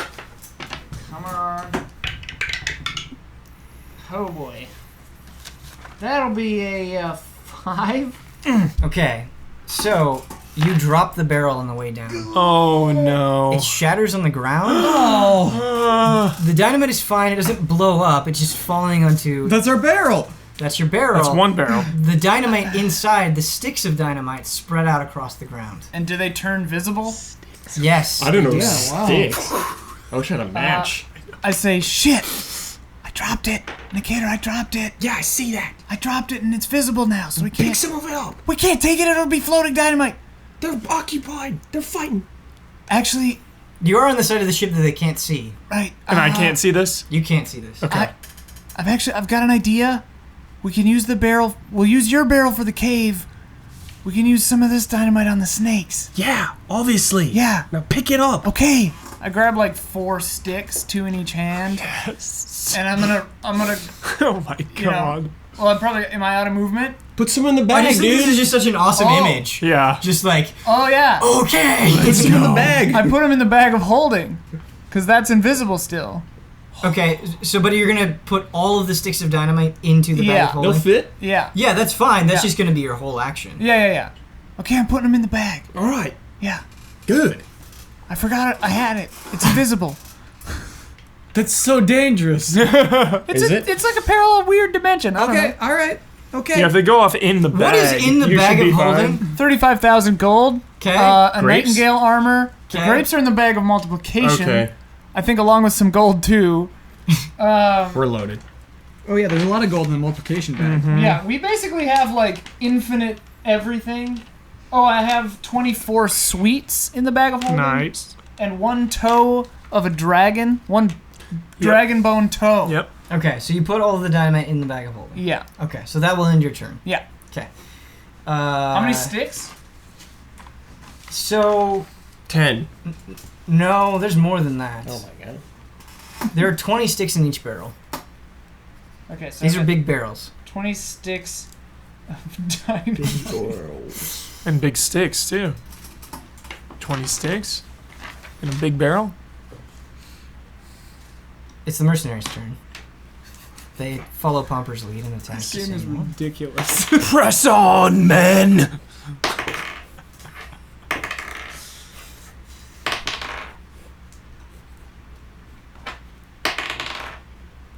Come on. Oh boy. That'll be a 5. Okay, so you drop the barrel on the way down. Oh no. It shatters on the ground. Oh, The dynamite is fine. It doesn't blow up. It's just falling onto. that's our barrel. That's your barrel. That's one barrel. The dynamite inside, the sticks of dynamite spread out across the ground. And do they turn visible? Yes. I don't know. Yeah, wow. Sticks. I wish I had a match. I say, shit. I dropped it. Nicator, I dropped it. Yeah, I see that. I dropped it and it's visible now, so we Pick can't. some of it up. We can't take it. It'll be floating dynamite. They're occupied. They're fighting. Actually, You're on the side of the ship that they can't see. right. And I can't see this? You can't see this. Okay. I've got an idea. We can use the barrel. We'll use your barrel for the cave. We can use some of this dynamite on the snakes. Yeah, obviously. Yeah. Now pick it up. Okay. I grab like 4 sticks, 2 in each hand, Yes. and I'm gonna. Oh my You know, god. Well, I'm probably. Am I out of movement? Put some in the I bag, just think dude. this is just such an awesome Oh. image. Yeah. Just like, Oh yeah. okay. Put some in the bag. I put them in the bag of holding, cause that's invisible still. Okay, so but you're gonna put all of the sticks of dynamite into the bag Yeah. of holding? They'll fit. Yeah. Yeah, that's fine. That's Yeah. just gonna be your whole action. Yeah. Okay, I'm putting them in the bag. All right. Yeah. Good. I forgot it. I had it. It's invisible. That's so dangerous. Is it? It's like a parallel weird dimension. I don't know. all right. Okay. Yeah, if they go off in the bag. What is in the you bag should of be fine. holding? 35,000 gold. Okay. A Grapes? nightingale armor. The Okay. grapes are in the bag of multiplication. Okay. I think along with some gold too. We're loaded. Oh yeah, there's a lot of gold in the multiplication bag. Yeah, we basically have like infinite everything. Oh, I have 24 sweets in the bag of holding. Nice. And 1 toe of a dragon. 1 dragon bone toe. Yep. Okay, so you put all of the dynamite in the bag of holding. Yeah. Okay, so that will end your turn. Yeah. Okay. How many sticks? So 10. no, there's more than that. Oh my god. There are 20 sticks in each barrel. Okay, so These I are got big barrels. 20 sticks of dynamite. And big sticks too. 20 sticks in a big barrel. It's the mercenaries' turn. They follow Pomper's lead and attack. This the game is same one. ridiculous. Press on, men.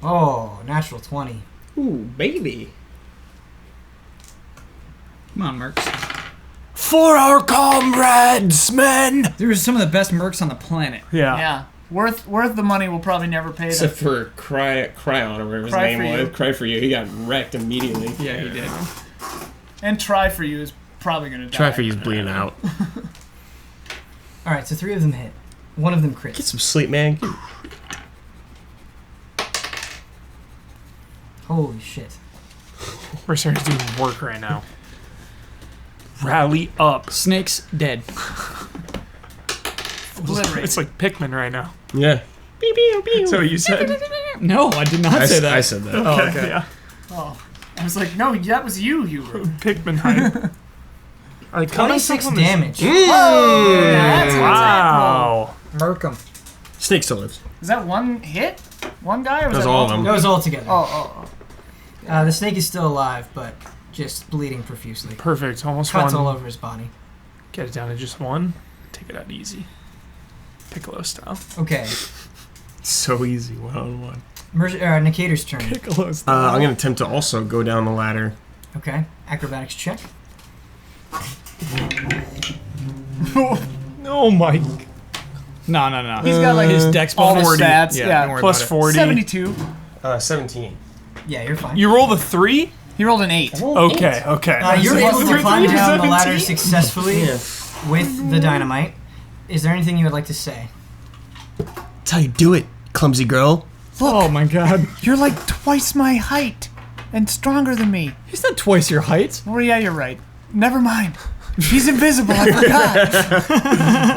Oh, natural 20. Ooh, baby. Come on, mercs. For our comrades, men. There are some of the best mercs on the planet. Yeah. Yeah. Worth the money we'll probably never pay them. Except for Cryon or whatever his Cry name for was. you. Cry for you. He got wrecked immediately. Yeah, he did. And Try for You is probably going to die. Try for you's bleeding out. All right, so 3 of them hit. 1 of them crits. Get some sleep, man. Holy shit. Mercenaries doing work right now. Rally up. Snakes dead. Obliterated. It's like Pikmin right now. Yeah. So you said? No, I did not say that. I said that. Oh, okay. Yeah. Oh. I was like, no, that was you were. Pikmin hype. Are they coming 26 from this- damage. Oh, that's an attack roll. Wow. Merc 'em. Snake still lives. Is that one hit? One guy? Or was That was that all of multiple? That was all together. Oh. The snake is still alive, but just bleeding profusely. Perfect. Almost Cuts one. all over his body. Get it down to just one. Take it out easy. Piccolo style. Okay. So easy. 1-on-1. Nicator's turn. Piccolo style. I'm going to attempt to also go down the ladder. Okay. Acrobatics check. Oh my. No. He's got like His dex all the bonus. stats. Yeah, Yeah. don't worry Plus about 40. 72. 17. Yeah, you're fine. You roll the 3? He rolled an 8. Okay. You're So able to three climb to down the ladder 17? successfully Yeah. with the dynamite. Is there anything you would like to say? That's how you do it, clumsy girl. Oh my god. You're like twice my height. and stronger than me. He's not twice your height. Oh yeah, you're right. Never mind. He's invisible. I forgot.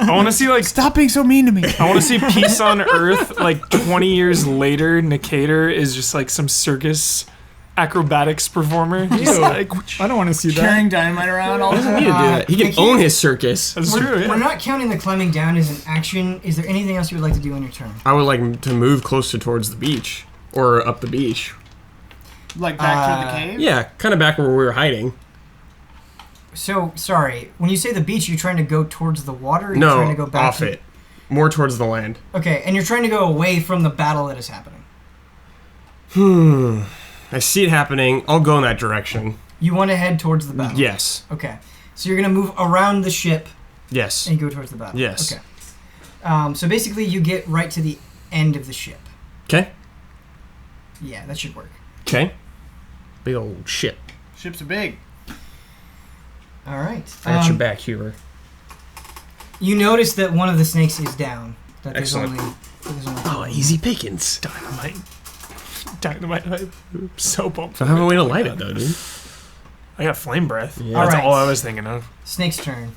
I want to see like Stop being so mean to me. I want to see Peace on Earth. Like 20 years later, Nicator is just like some circus acrobatics performer. Just like I don't want to see that. Carrying dynamite around all the He time. can do that. He can own his circus. that's true. We're Yeah. not counting the climbing down as an action. Is there anything else you would like to do on your turn? I would like to move closer towards the beach or up the beach. Like back toward the cave. Yeah, kind of back where we were hiding. So, sorry, when you say the beach, you're trying to go towards the water? Or you're trying No, to go back off it. More towards the land. Okay, and you're trying to go away from the battle that is happening. I see it happening. I'll go in that direction. You want to head towards the battle? Yes. Okay. So you're going to move around the ship Yes. and go towards the battle? Yes. Okay. So basically, you get right to the end of the ship. Okay. Yeah, that should work. Okay. Big old ship. Ships are big. All right. I got your back, Huber. You notice that one of the snakes is down. That there's Excellent. there's only Oh, easy pickings. Dynamite. I'm so pumped. I have a way to light it, though, dude. I got flame breath. Yeah. That's Alright. all I was thinking of. Snake's turn.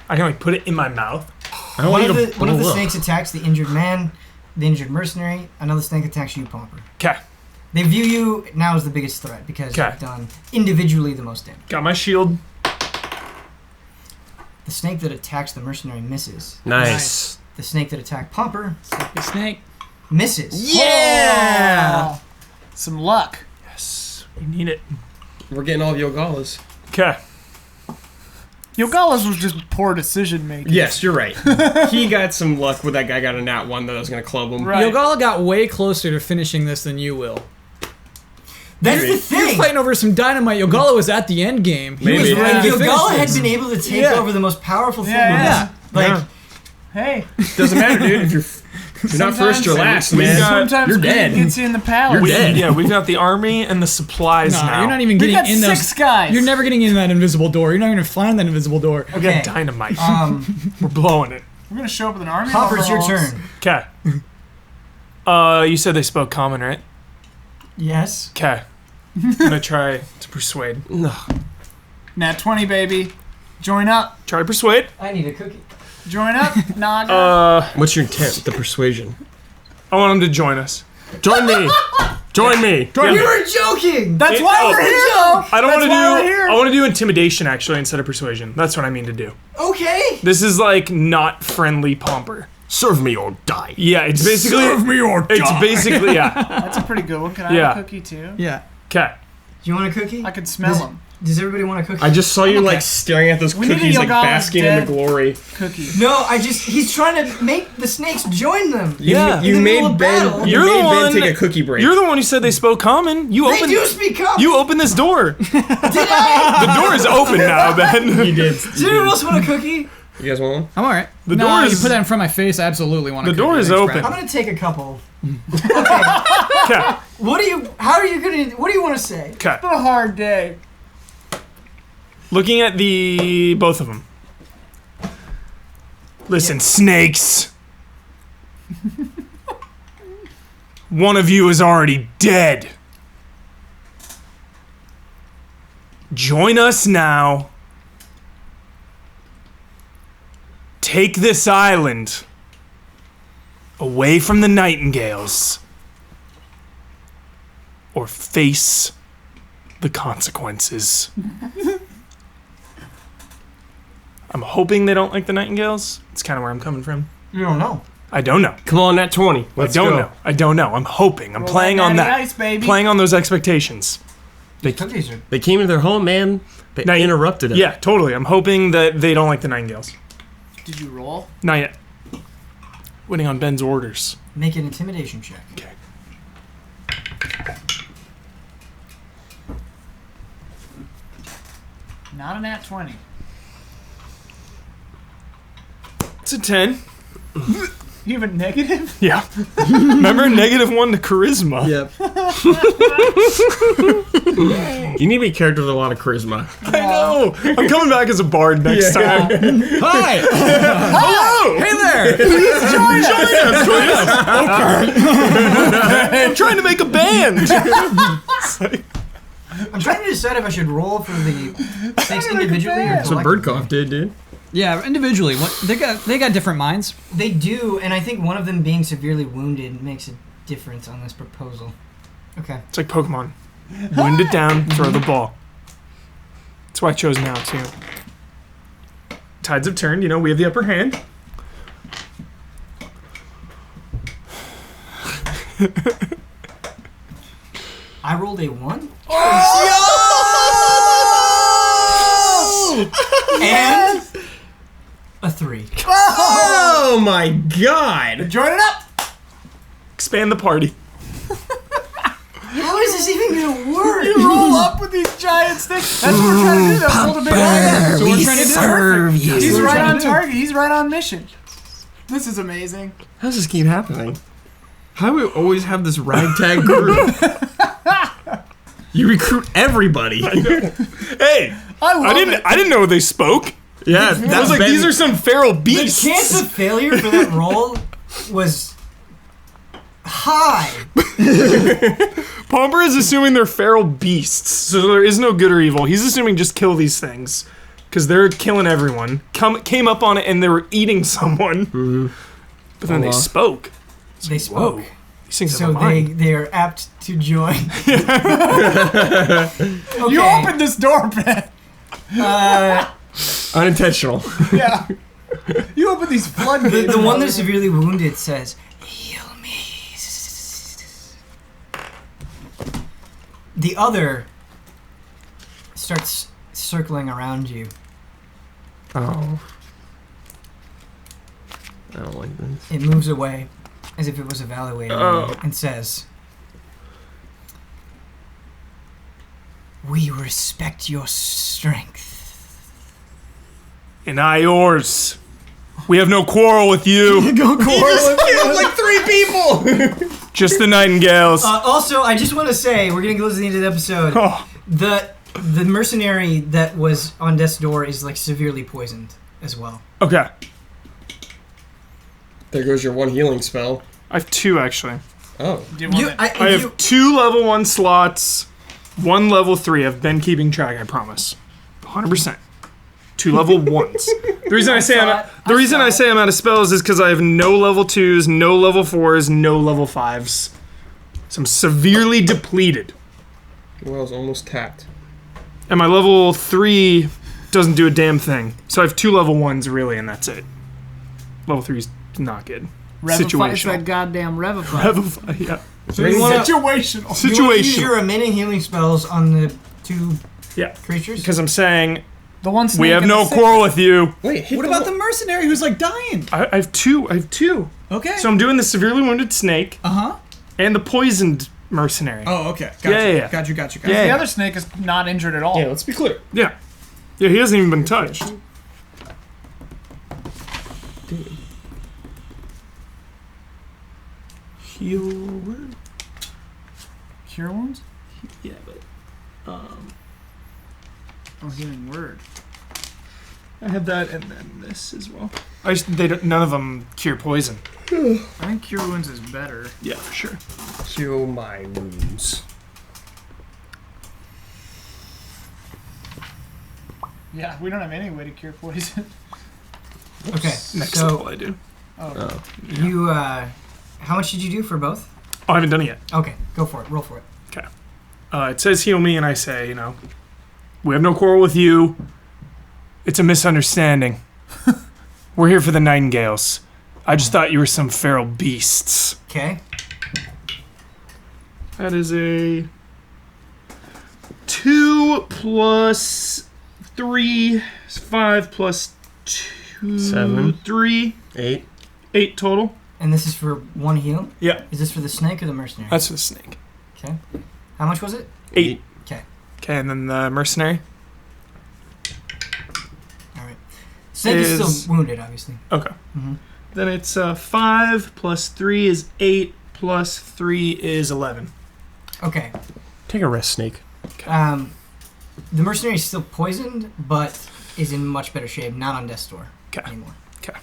I can like put it in my mouth. I don't One want of you the to one of the blow up. snakes attacks the injured man, the injured mercenary. Another snake attacks you, Pomper. Okay. They view you now as the biggest threat because Okay. you've done individually the most damage. Got my shield. The snake that attacks the mercenary misses. Nice. The snake that attacked Pomper Big snake. misses. Yeah! Oh, some luck. Yes. We need it. We're getting all the Yogalas. Okay. Yogala's was just poor decision making. Yes, you're right. He got some luck with that guy got a nat 1 that I was going to club him. Right. Yogala got way closer to finishing this than you will. That's the You're thing. fighting over some dynamite. Yogala was at the end game. He Maybe. was ready And to finish Yogala had this. been able to take Yeah. over the most powerful thing. Yeah, in yeah. this. Like, Yeah. Hey, Doesn't matter, dude. If you're not first, you're last, we man. got- sometimes You're greed dead. gets you in the palace. You're dead. Yeah, we've got the army and the supplies No, now. you're not even We getting got in those. 6 guys. You're never getting in that invisible door. You're not going to find that invisible door. We okay. got dynamite. Uh, We're blowing it. We're gonna show up with an army. of Pomper, it's your overalls. turn. Okay. You said they spoke common, right? Yes. Okay. I'm gonna try to persuade. Nat 20, baby. Join up. Try to persuade. I need a cookie. Join up, Naga. What's your intent? The persuasion. I want them to join us. Join me. Join me. Yeah. We were joking. That's why we're here, though. I don't want to That's why we're do. here. I want to do intimidation actually instead of persuasion. That's what I mean to do. Okay. This is like not friendly pomper. Serve me or die. Yeah, it's basically. me or It's basically yeah. That's a pretty good one. Can I Yeah. have a cookie too? Yeah. Okay. Do you want a cookie? I can smell Does- them. Does everybody want a cookie? I just saw you Okay. like staring at those We need a cookies, like Yogala's basking in the dead. glory. Cookie. No, he's trying to make the snakes join them. Yeah. You In the made middle of Ben. battle. You You're the made one- Ben take a cookie break. You're the one who said they spoke common. You They opened. do speak up. You opened this door. Did I? The door is open now, Ben. You did. Does anyone else want a cookie? You guys want one? I'm all right. The no, door you is- put that in front of my face. I absolutely want The to. door is open. I'm gonna take a couple. Okay. Okay. What are you gonna? What do you want to say? Okay. It's been a hard day. Looking at the both of them. Listen, snakes. One of you is already dead. Join us now. Take this island away from the nightingales, or face the consequences. I'm hoping they don't like the nightingales. It's kind of where I'm coming from. You don't know. I don't know. Come on, that 20. Let's I don't go. know. I don't know. I'm hoping. I'm Roll playing on natty that. Ice, baby. Playing on those expectations. Cookies are. They came into their home, man. They Now you- interrupted it. Yeah, totally. I'm hoping that they don't like the nightingales. Did you roll? Not yet. Waiting on Ben's orders. Make an intimidation check. Okay. Not a nat 20. It's a 10. You have a negative? Yeah. Remember, -1 to charisma. Yep. You need to be a character with a lot of charisma. I know. I'm coming back as a bard next time. Hi. Hello. Hey there. I'm trying to make a band. It's like, I'm trying to decide if I should roll for the snakes individually or That's what collectively. Birdcough did, dude. Yeah, individually. They got different minds. They do, and I think one of them being severely wounded makes a difference on this proposal. Okay. It's like Pokemon. Wind it down, throw the ball. That's why I chose now, too. Tides have turned, we have the upper hand. I rolled a 1. And a 3. Oh my god! Join it up. Expand the party. How is this even gonna work? You roll up with these giant sticks. That's what we're trying to do. That was a big So we're trying to serve you. He's right on target. He's right on mission. This is amazing. How does this keep happening? How do we always have this ragtag group? You recruit everybody. Hey, I didn't know they spoke. Yeah, I was like, these are some feral The beasts. chance of failure for that roll was high. Pomper is assuming they're feral beasts, so there is no good or evil. He's assuming just kill these things, because they're killing everyone. Came up on it and they were eating someone, but then they spoke. They spoke. Whoa, these things So have a mind. they are apt to join. You opened this door, Ben. Unintentional. Yeah. You opened these floodgates. The one that's severely wounded says, "Heal me." The other starts circling around you. Oh. I don't like this. It moves away as if it was evaluating you and says, "We respect your strength." And I yours. We have no quarrel with you. Killed like 3 people! Just the nightingales. Also, I just want to say, we're getting close to the end of the episode. Oh. The mercenary that was on death's door is like severely poisoned as well. Okay. There goes your 1 healing spell. I have 2, actually. Oh. I have 2 level 1 slots, 1 level 3. I've been keeping track, I promise. 100%. 2 level 1s. The reason I say I'm out of spells is because I have no level 2s, no level 4s, no level 5s. So I'm severely depleted. Well, it's almost tapped. And my level 3 doesn't do a damn thing. So I have 2 level 1s really, and that's it. Level 3's not good. It's that Situational. goddamn Revify. Revify, yeah. So you want to Situational. use your remaining healing spells on the 2 Yeah. creatures? Because I'm saying, The one snake we have and no the quarrel with you. Wait, hit What about the mercenary who's like dying? I have 2. Okay. So I'm doing the severely wounded snake Uh-huh. and the poisoned mercenary. Oh, okay. Yeah. Got you. Yeah. The other snake is not injured at all. Yeah, let's be clear. Yeah. Yeah, he hasn't even been touched. Heal word? Cure wounds? Yeah, but Oh, healing word. I have that and then this as well. None of them cure poison. I think cure wounds is better. Yeah, for sure. Heal my wounds. Yeah, we don't have any way to cure poison. Okay, Next so level I do. Oh. you, how much did you do for both? Oh, I haven't done it yet. Okay, go for it. Roll for it. Okay. It says heal me, and I say, we have no quarrel with you. It's a misunderstanding. We're here for the nightingales. I just thought you were some feral beasts. Okay. That is a 2 plus 3 is 5 plus 2, 7. 3, 8. 8 total. And this is for 1 heal? Yeah. Is this for the snake or the mercenary? That's for the snake. Okay. How much was it? 8. Okay. Okay, and then the mercenary. Alright. Snake is still wounded, obviously. Okay. Mm-hmm. Then it's 5 plus 3 is 8 plus 3 is 11. Okay. Take a rest, Snake. The mercenary is still poisoned, but is in much better shape. Not on death's door anymore. Okay.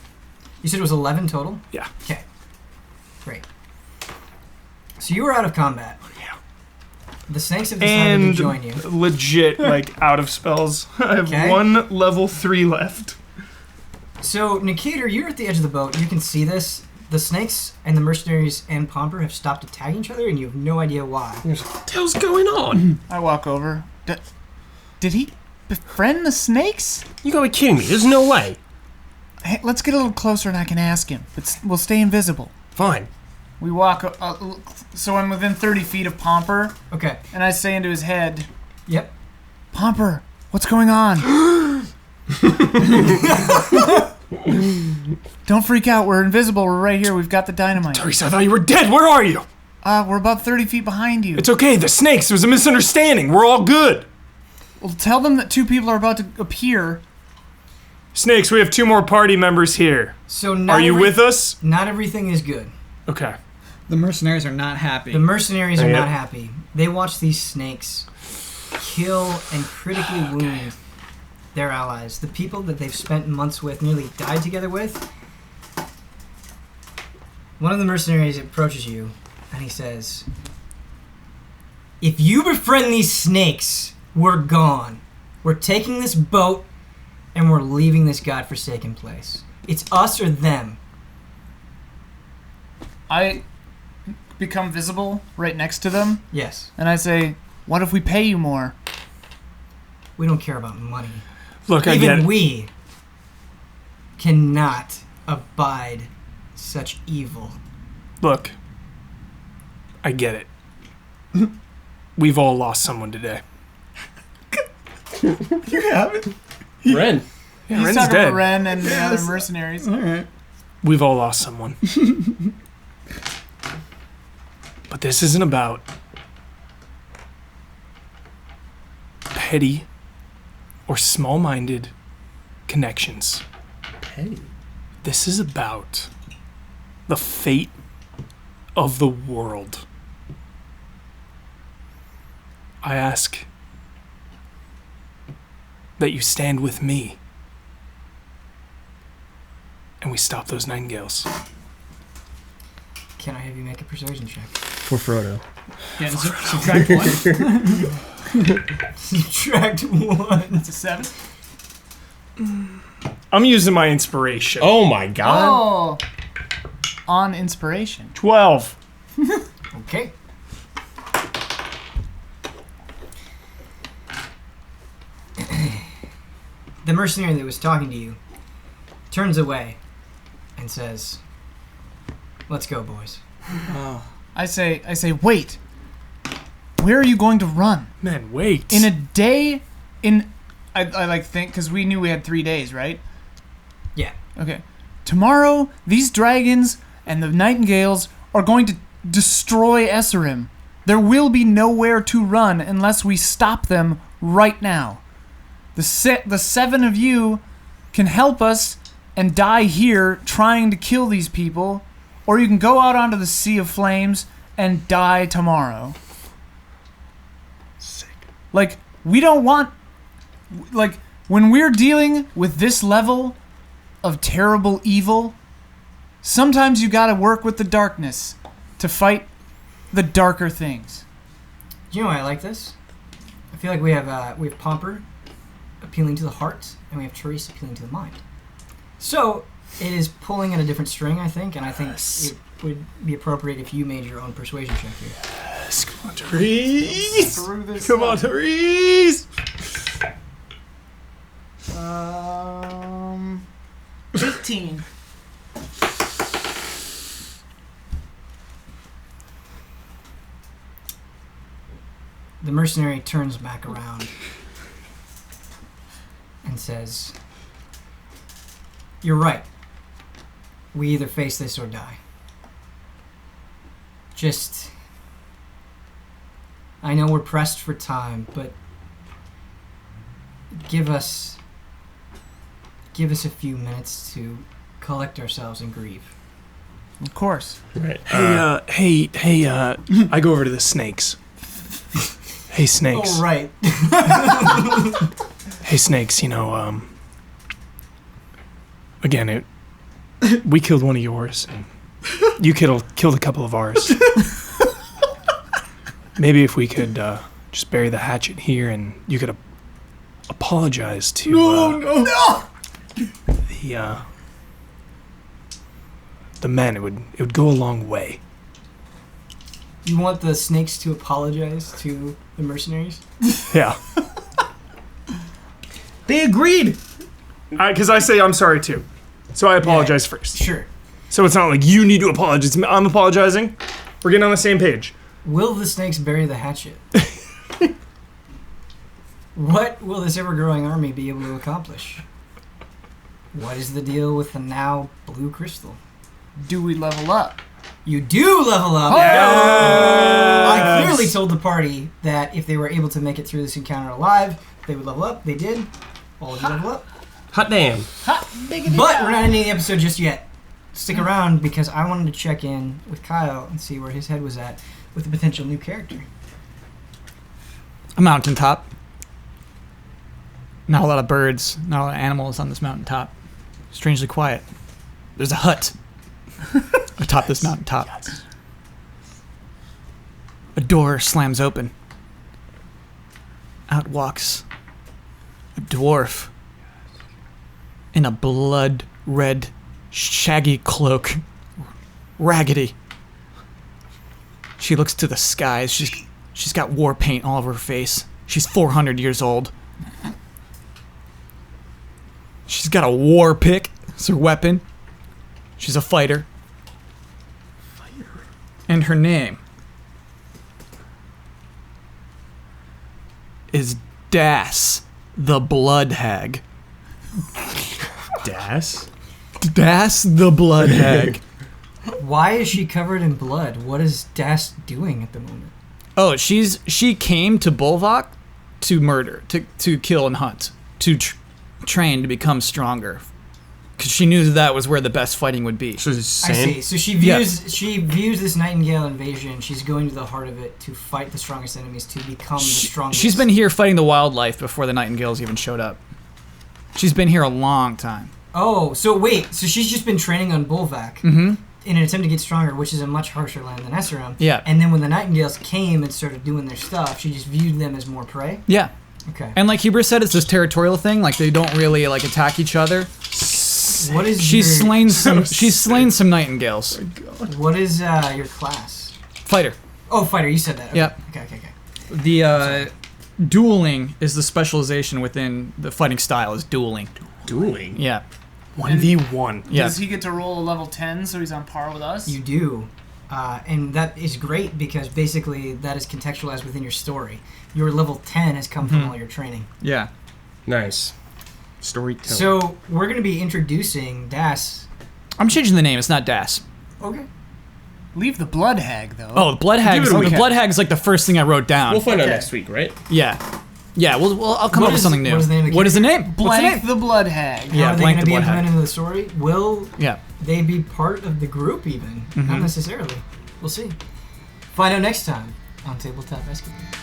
You said it was 11 total? Yeah. Okay. Great. So you were out of combat. Yeah. The snakes have decided and to join you. legit, like, out of spells. I have Okay. 1 level 3 left. So, Nikator, you're at the edge of the boat. You can see this. The snakes and the mercenaries and Pomper have stopped attacking each other, and you have no idea why. What the hell's going on? I walk over. Did he befriend the snakes? You gotta be kidding me. There's no way. Hey, let's get a little closer and I can ask him. We'll stay invisible. Fine. We walk, so I'm within 30 feet of Pomper, Okay. and I say into his head, Yep. Pomper, what's going on? Don't freak out. We're invisible. We're right here. We've got the dynamite. Teresa, I thought you were dead. Where are you? We're about 30 feet behind you. It's okay. The snakes. It was a misunderstanding. We're all good. Well, tell them that 2 people are about to appear. Snakes, we have 2 more party members here. So not Are you with us? Not everything is good. Okay. The mercenaries are not happy. The mercenaries are Yep. not happy. They watch these snakes kill and critically wound their allies. The people that they've spent months with, nearly died together with. One of the mercenaries approaches you and he says, if you befriend these snakes, we're gone. We're taking this boat and we're leaving this godforsaken place. It's us or them. I become visible right next to them, Yes. and I say, what if we pay you more? We don't care about money. Look, I get Even it. we cannot abide such evil. Look, I get it. We've all lost someone today. You haven't? Ren. Yeah, He's Ren's talking dead. about Ren and the other mercenaries. Alright. We've all lost someone. But this isn't about petty or small-minded connections. Petty. This is about the fate of the world. I ask that you stand with me and we stop those nightingales. Can I have you make a persuasion check? For Frodo. Yeah, subtract 1. Subtract 1. That's a 7. I'm using my inspiration. Oh my god. Oh! On inspiration. 12. Okay. The mercenary that was talking to you turns away and says, let's go, boys. I say, wait. Where are you going to run? Man, wait. In a day, I like think, because we knew we had 3 days, right? Yeah. Okay. Tomorrow, these dragons and the nightingales are going to destroy Esserim. There will be nowhere to run unless we stop them right now. The 7 of you can help us and die here trying to kill these people, or you can go out onto the Sea of Flames and die tomorrow. Sick. Like, we don't want... Like, when we're dealing with this level of terrible evil, sometimes you gotta work with the darkness to fight the darker things. Do you know why I like this? I feel like we have Pomper appealing to the heart, and we have Therese appealing to the mind. So, it is pulling at a different string, I think, and I think it would be appropriate if you made your own persuasion check here. Yes, come on, Therese. Through this Come on, Therese. 15. The mercenary turns back around and says, you're right. We either face this or die. Just... I know we're pressed for time, but give us a few minutes to collect ourselves and grieve. Of course. Right. Hey, I go over to the snakes. Hey, snakes. Oh, right. Hey, snakes, again, we killed one of yours, and you killed a couple of ours. Maybe if we could just bury the hatchet here, and you could apologize to the men. It would go a long way. You want the snakes to apologize to the mercenaries? Yeah. They agreed. Because I say I'm sorry too, so I apologize first. Sure. So it's not like you need to apologize. I'm apologizing. We're getting on the same page. Will the snakes bury the hatchet? What will this ever-growing army be able to accomplish? What is the deal with the now blue crystal? Do we level up? You do level up! Oh! I clearly told the party that if they were able to make it through this encounter alive, they would level up. They did. All of you level up. Hot damn. But we're not ending the episode just yet. Stick around because I wanted to check in with Kyle and see where his head was at with a potential new character. A mountaintop. Not a lot of birds, not a lot of animals on this mountaintop. Strangely quiet. There's a hut atop this mountaintop. Yes. A door slams open. Out walks a dwarf in a blood-red, shaggy cloak. Raggedy. She looks to the skies. She's got war paint all over her face. She's 400 years old. She's got a war pick as her weapon. She's a fighter. And her name is Das, the Blood Hag. Das? Das, the Blood Hag. Why is she covered in blood? What is Das doing at the moment? Oh, she came to Bulwark to murder, to kill and hunt, to train to become stronger, because she knew that was where the best fighting would be. So I see. So she views this Nightingale invasion. She's going to the heart of it to fight the strongest enemies to become the strongest. She's been here fighting the wildlife before the Nightingales even showed up. She's been here a long time. Oh, so wait. So she's just been training on Bulwark in an attempt to get stronger, which is a much harsher land than Esseram. Yeah. And then when the Nightingales came and started doing their stuff, she just viewed them as more prey. Yeah. Okay. And like Hubris said, it's this territorial thing. Like they don't really like attack each other. What is She's slain some Nightingales. What is your class? Fighter. Oh, fighter. You said that. Okay. Yep. Okay. The dueling is the specialization within the fighting style. Is dueling. Dueling? Yeah. 1v1. Yeah. Does he get to roll a level 10 so he's on par with us? You do. And that is great because basically that is contextualized within your story. Your level 10 has come from all your training. Yeah. Nice. Storytelling. So we're going to be introducing Das. I'm changing the name. It's not Das. Okay. Leave the Blood Hag, though. Oh, the Blood Hag. Give it a The week. Blood Hag is like the first thing I wrote down. We'll find out Okay. next week, right? Yeah. Yeah. I'll come What up with is- something new. what is the name of the What is the name? What's the Blank name? the Blood Hag. Yeah, How are they blank going to the be Blood Hag. implemented into the story? Will Yeah. they be part of the group even? Not necessarily. We'll see. Find out next time on Tabletop Escapades.